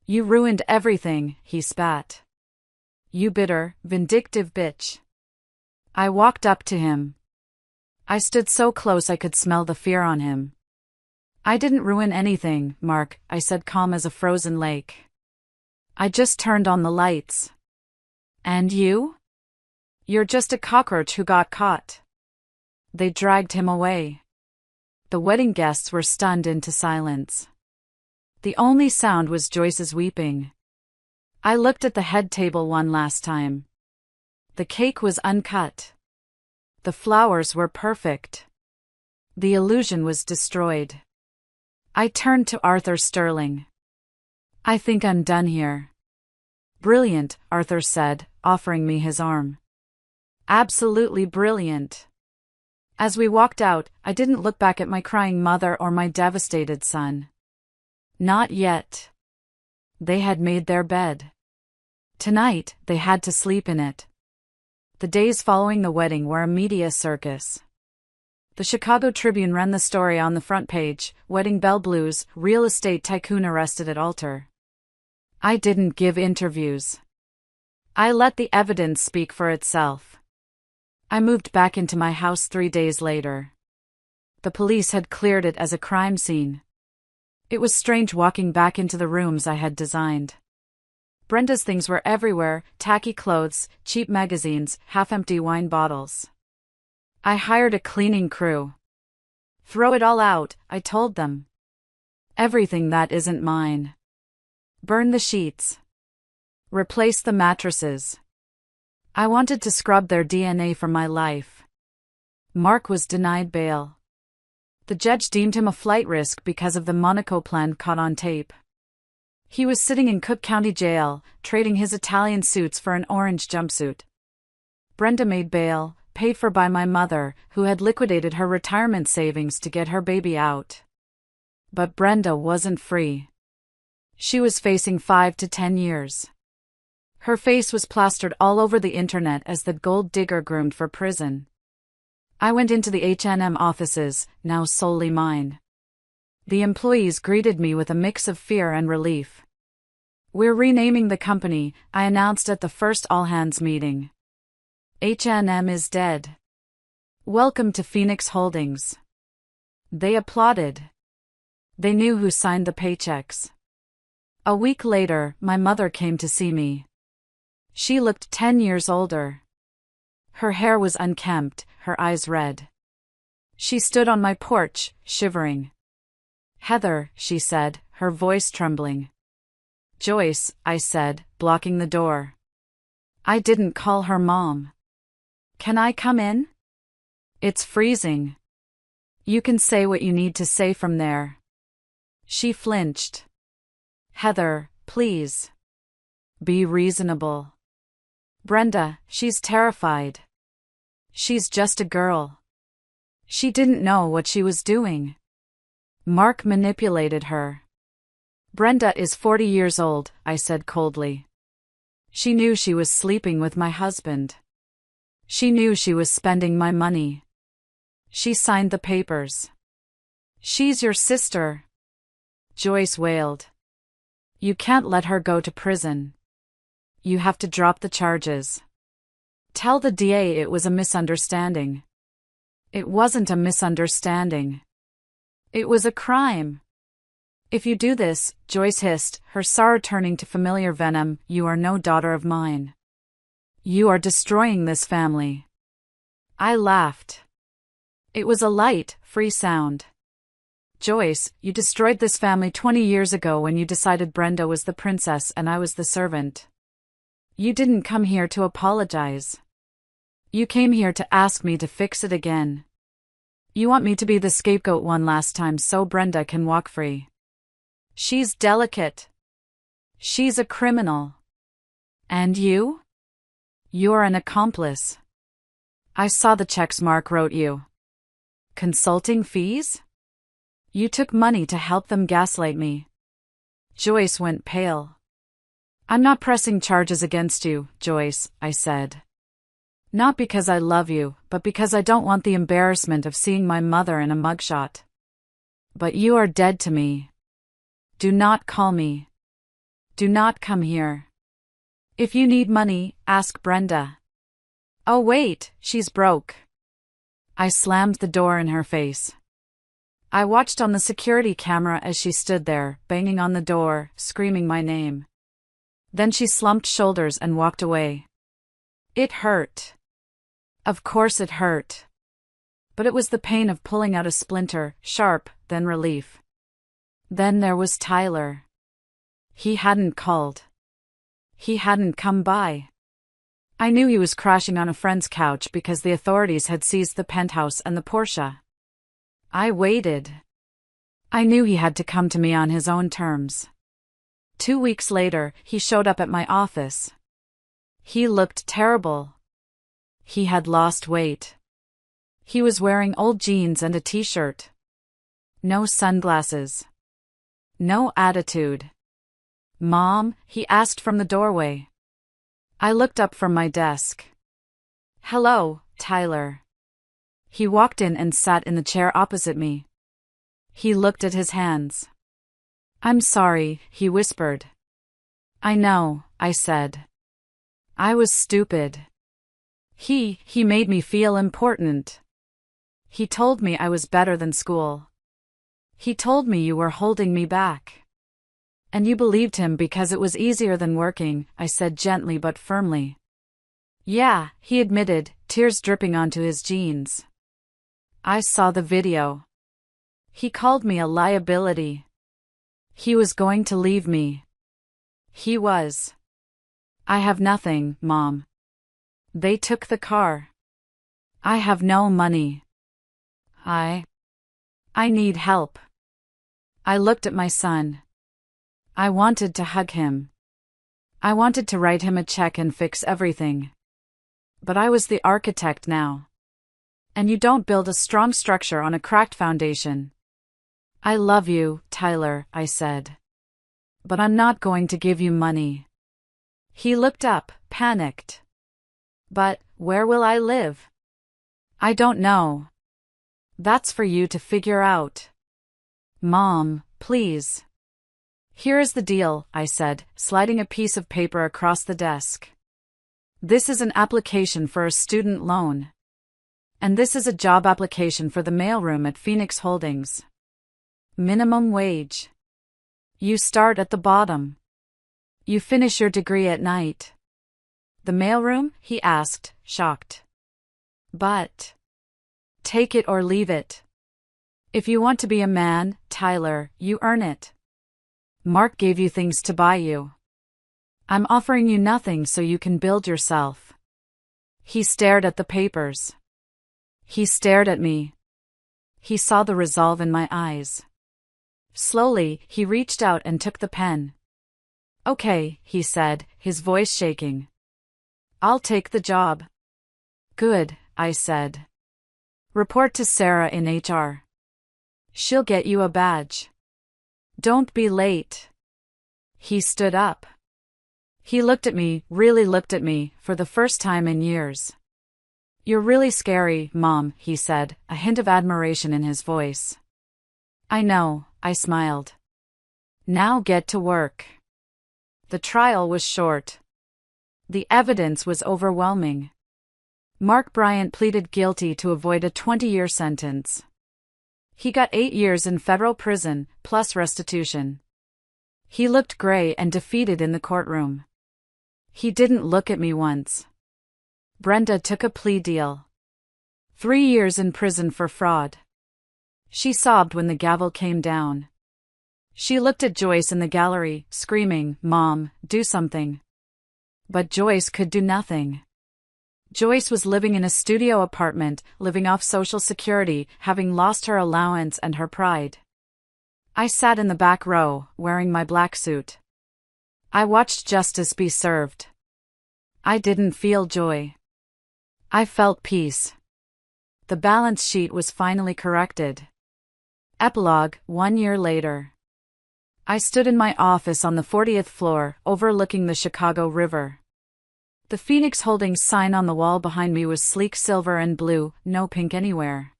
You ruined everything, he spat. You bitter, vindictive bitch. I walked up to him. I stood so close I could smell the fear on him. I didn't ruin anything, Mark, I said, calm as a frozen lake. I just turned on the lights. And you? You're just a cockroach who got caught. They dragged him away. The wedding guests were stunned into silence. The only sound was Joyce's weeping. I looked at the head table one last time. The cake was uncut. The flowers were perfect. The illusion was destroyed. I turned to Arthur Sterling. I think I'm done here. Brilliant, Arthur said, offering me his arm. Absolutely brilliant. As we walked out, I didn't look back at my crying mother or my devastated son. Not yet. They had made their bed. Tonight, they had to sleep in it. The days following the wedding were a media circus. The Chicago Tribune ran the story on the front page, Wedding Bell Blues, real estate tycoon arrested at altar. I didn't give interviews. I let the evidence speak for itself. I moved back into my house 3 days later. The police had cleared it as a crime scene. It was strange walking back into the rooms I had designed. Brenda's things were everywhere, tacky clothes, cheap magazines, half-empty wine bottles. I hired a cleaning crew. Throw it all out, I told them. Everything that isn't mine. Burn the sheets. Replace the mattresses. I wanted to scrub their DNA from my life. Mark was denied bail. The judge deemed him a flight risk because of the Monaco plan caught on tape. He was sitting in Cook County Jail, trading his Italian suits for an orange jumpsuit. Brenda made bail, paid for by my mother, who had liquidated her retirement savings to get her baby out. But Brenda wasn't free. She was facing 5 to 10 years. Her face was plastered all over the internet as the gold digger groomed for prison. I went into the H&M offices, now solely mine. The employees greeted me with a mix of fear and relief. "We're renaming the company," I announced at the first all-hands meeting. "H&M is dead. Welcome to Phoenix Holdings." They applauded. They knew who signed the paychecks. A week later, my mother came to see me. She looked 10 years older. Her hair was unkempt, her eyes red. She stood on my porch, shivering. "Heather," she said, her voice trembling. "Joyce," I said, blocking the door. I didn't call her Mom. "Can I come in? It's freezing. You can say what you need to say from there." She flinched. "Heather, please. Be reasonable. Brenda, she's terrified. She's just a girl. She didn't know what she was doing. Mark manipulated her." "Brenda is 40 years old," I said coldly. "She knew she was sleeping with my husband. She knew she was spending my money. She signed the papers. She's your sister." Joyce wailed. "You can't let her go to prison. You have to drop the charges. Tell the DA it was a misunderstanding." "It wasn't a misunderstanding. It was a crime." "If you do this," Joyce hissed, her sorrow turning to familiar venom, "you are no daughter of mine. You are destroying this family." I laughed. It was a light, free sound. "Joyce, you destroyed this family 20 years ago when you decided Brenda was the princess and I was the servant. You didn't come here to apologize. You came here to ask me to fix it again. You want me to be the scapegoat one last time so Brenda can walk free. She's delicate. She's a criminal. And you? You're an accomplice. I saw the checks Mark wrote you. Consulting fees? You took money to help them gaslight me." Joyce went pale. "I'm not pressing charges against you, Joyce," I said. "Not because I love you, but because I don't want the embarrassment of seeing my mother in a mugshot. But you are dead to me. Do not call me. Do not come here. If you need money, ask Brenda." "Oh wait, she's broke." I slammed the door in her face. I watched on the security camera as she stood there, banging on the door, screaming my name. Then she slumped shoulders and walked away. It hurt. Of course it hurt. But it was the pain of pulling out a splinter, sharp, then relief. Then there was Tyler. He hadn't called. He hadn't come by. I knew he was crashing on a friend's couch because the authorities had seized the penthouse and the Porsche. I waited. I knew he had to come to me on his own terms. 2 weeks later, he showed up at my office. He looked terrible. He had lost weight. He was wearing old jeans and a t-shirt. No sunglasses. No attitude. "Mom?" he asked from the doorway. I looked up from my desk. "Hello, Tyler." He walked in and sat in the chair opposite me. He looked at his hands. "I'm sorry," he whispered. "I know," I said. "I was stupid. He made me feel important. He told me I was better than school. He told me you were holding me back. And you believed him because it was easier than working," I said gently but firmly. "Yeah," he admitted, tears dripping onto his jeans. "I saw the video. He called me a liability. He was going to leave me. He was. I have nothing, Mom. They took the car. I have no money. I need help." I looked at my son. I wanted to hug him. I wanted to write him a check and fix everything. But I was the architect now. And you don't build a strong structure on a cracked foundation. I love you, Tyler, I said. But I'm not going to give you money. He looked up, panicked. But where will I live? I don't know. That's for you to figure out. Mom, please. Here is the deal, I said, sliding a piece of paper across the desk. This is an application for a student loan. And this is a job application for the mailroom at Phoenix Holdings. Minimum wage. You start at the bottom. You finish your degree at night. The mailroom? He asked, shocked. But. Take it or leave it. If you want to be a man, Tyler, you earn it. Mark gave you things to buy you. I'm offering you nothing so you can build yourself. He stared at the papers. He stared at me. He saw the resolve in my eyes. Slowly, he reached out and took the pen. Okay, he said, his voice shaking. I'll take the job. Good, I said. Report to Sarah in HR. She'll get you a badge. Don't be late. He stood up. He looked at me, really looked at me, for the first time in years. You're really scary, Mom, he said, a hint of admiration in his voice. I know, I smiled. Now get to work. The trial was short. The evidence was overwhelming. Mark Bryant pleaded guilty to avoid a 20-year sentence. He got 8 years in federal prison, plus restitution. He looked gray and defeated in the courtroom. He didn't look at me once. Brenda took a plea deal. 3 years in prison for fraud. She sobbed when the gavel came down. She looked at Joyce in the gallery, screaming, Mom, do something. But Joyce could do nothing. Joyce was living in a studio apartment, living off Social Security, having lost her allowance and her pride. I sat in the back row, wearing my black suit. I watched justice be served. I didn't feel joy. I felt peace. The balance sheet was finally corrected. Epilogue, 1 year later. I stood in my office on the 40th floor, overlooking the Chicago River. The Phoenix Holdings sign on the wall behind me was sleek silver and blue, no pink anywhere.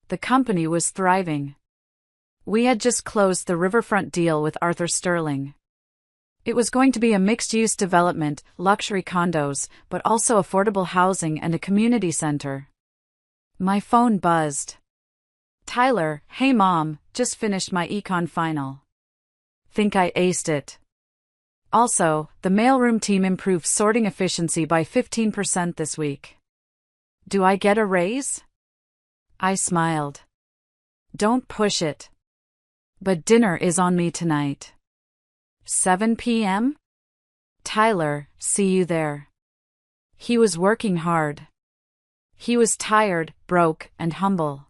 The company was thriving. We had just closed the riverfront deal with Arthur Sterling. It was going to be a mixed-use development, luxury condos, but also affordable housing and a community center. My phone buzzed. Tyler, hey Mom, just finished my econ final. Think I aced it. Also, the mailroom team improved sorting efficiency by 15% this week. Do I get a raise? I smiled. Don't push it. But dinner is on me tonight. 7 p.m.? Tyler, see you there. He was working hard. He was tired, broke, and humble.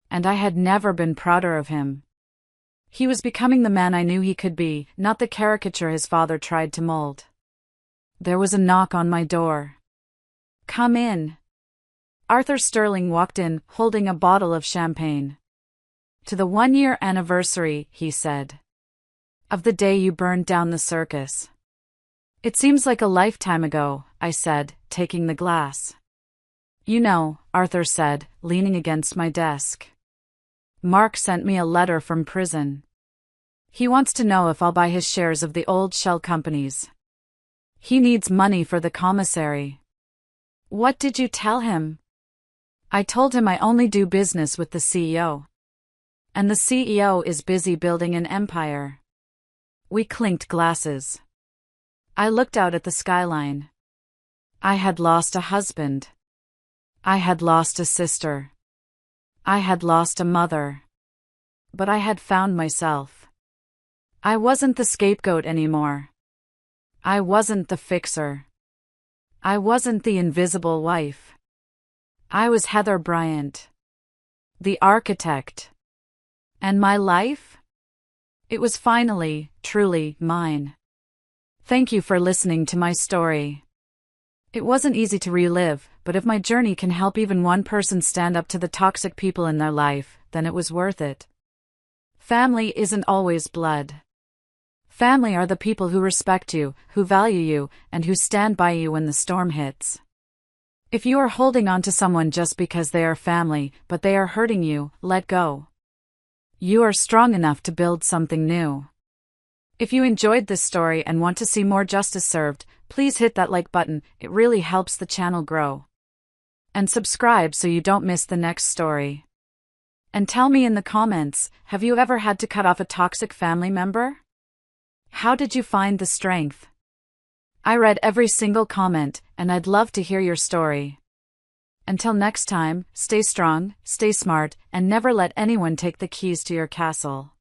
And I had never been prouder of him. He was becoming the man I knew he could be, not the caricature his father tried to mold. There was a knock on my door. Come in. Arthur Sterling walked in, holding a bottle of champagne. To the 1-year anniversary, he said. Of the day you burned down the circus. It seems like a lifetime ago, I said, taking the glass. You know, Arthur said, leaning against my desk. Mark sent me a letter from prison. He wants to know if I'll buy his shares of the old shell companies. He needs money for the commissary. What did you tell him? I told him I only do business with the CEO. And the CEO is busy building an empire. We clinked glasses. I looked out at the skyline. I had lost a husband. I had lost a sister. I had lost a mother. But I had found myself. I wasn't the scapegoat anymore. I wasn't the fixer. I wasn't the invisible wife. I was Heather Bryant. The architect. And my life? It was finally, truly, mine. Thank you for listening to my story. It wasn't easy to relive, but if my journey can help even one person stand up to the toxic people in their life, then it was worth it. Family isn't always blood. Family are the people who respect you, who value you, and who stand by you when the storm hits. If you are holding on to someone just because they are family, but they are hurting you, let go. You are strong enough to build something new. If you enjoyed this story and want to see more justice served, please hit that like button, it really helps the channel grow. And subscribe so you don't miss the next story. And tell me in the comments, have you ever had to cut off a toxic family member? How did you find the strength? I read every single comment, and I'd love to hear your story. Until next time, stay strong, stay smart, and never let anyone take the keys to your castle.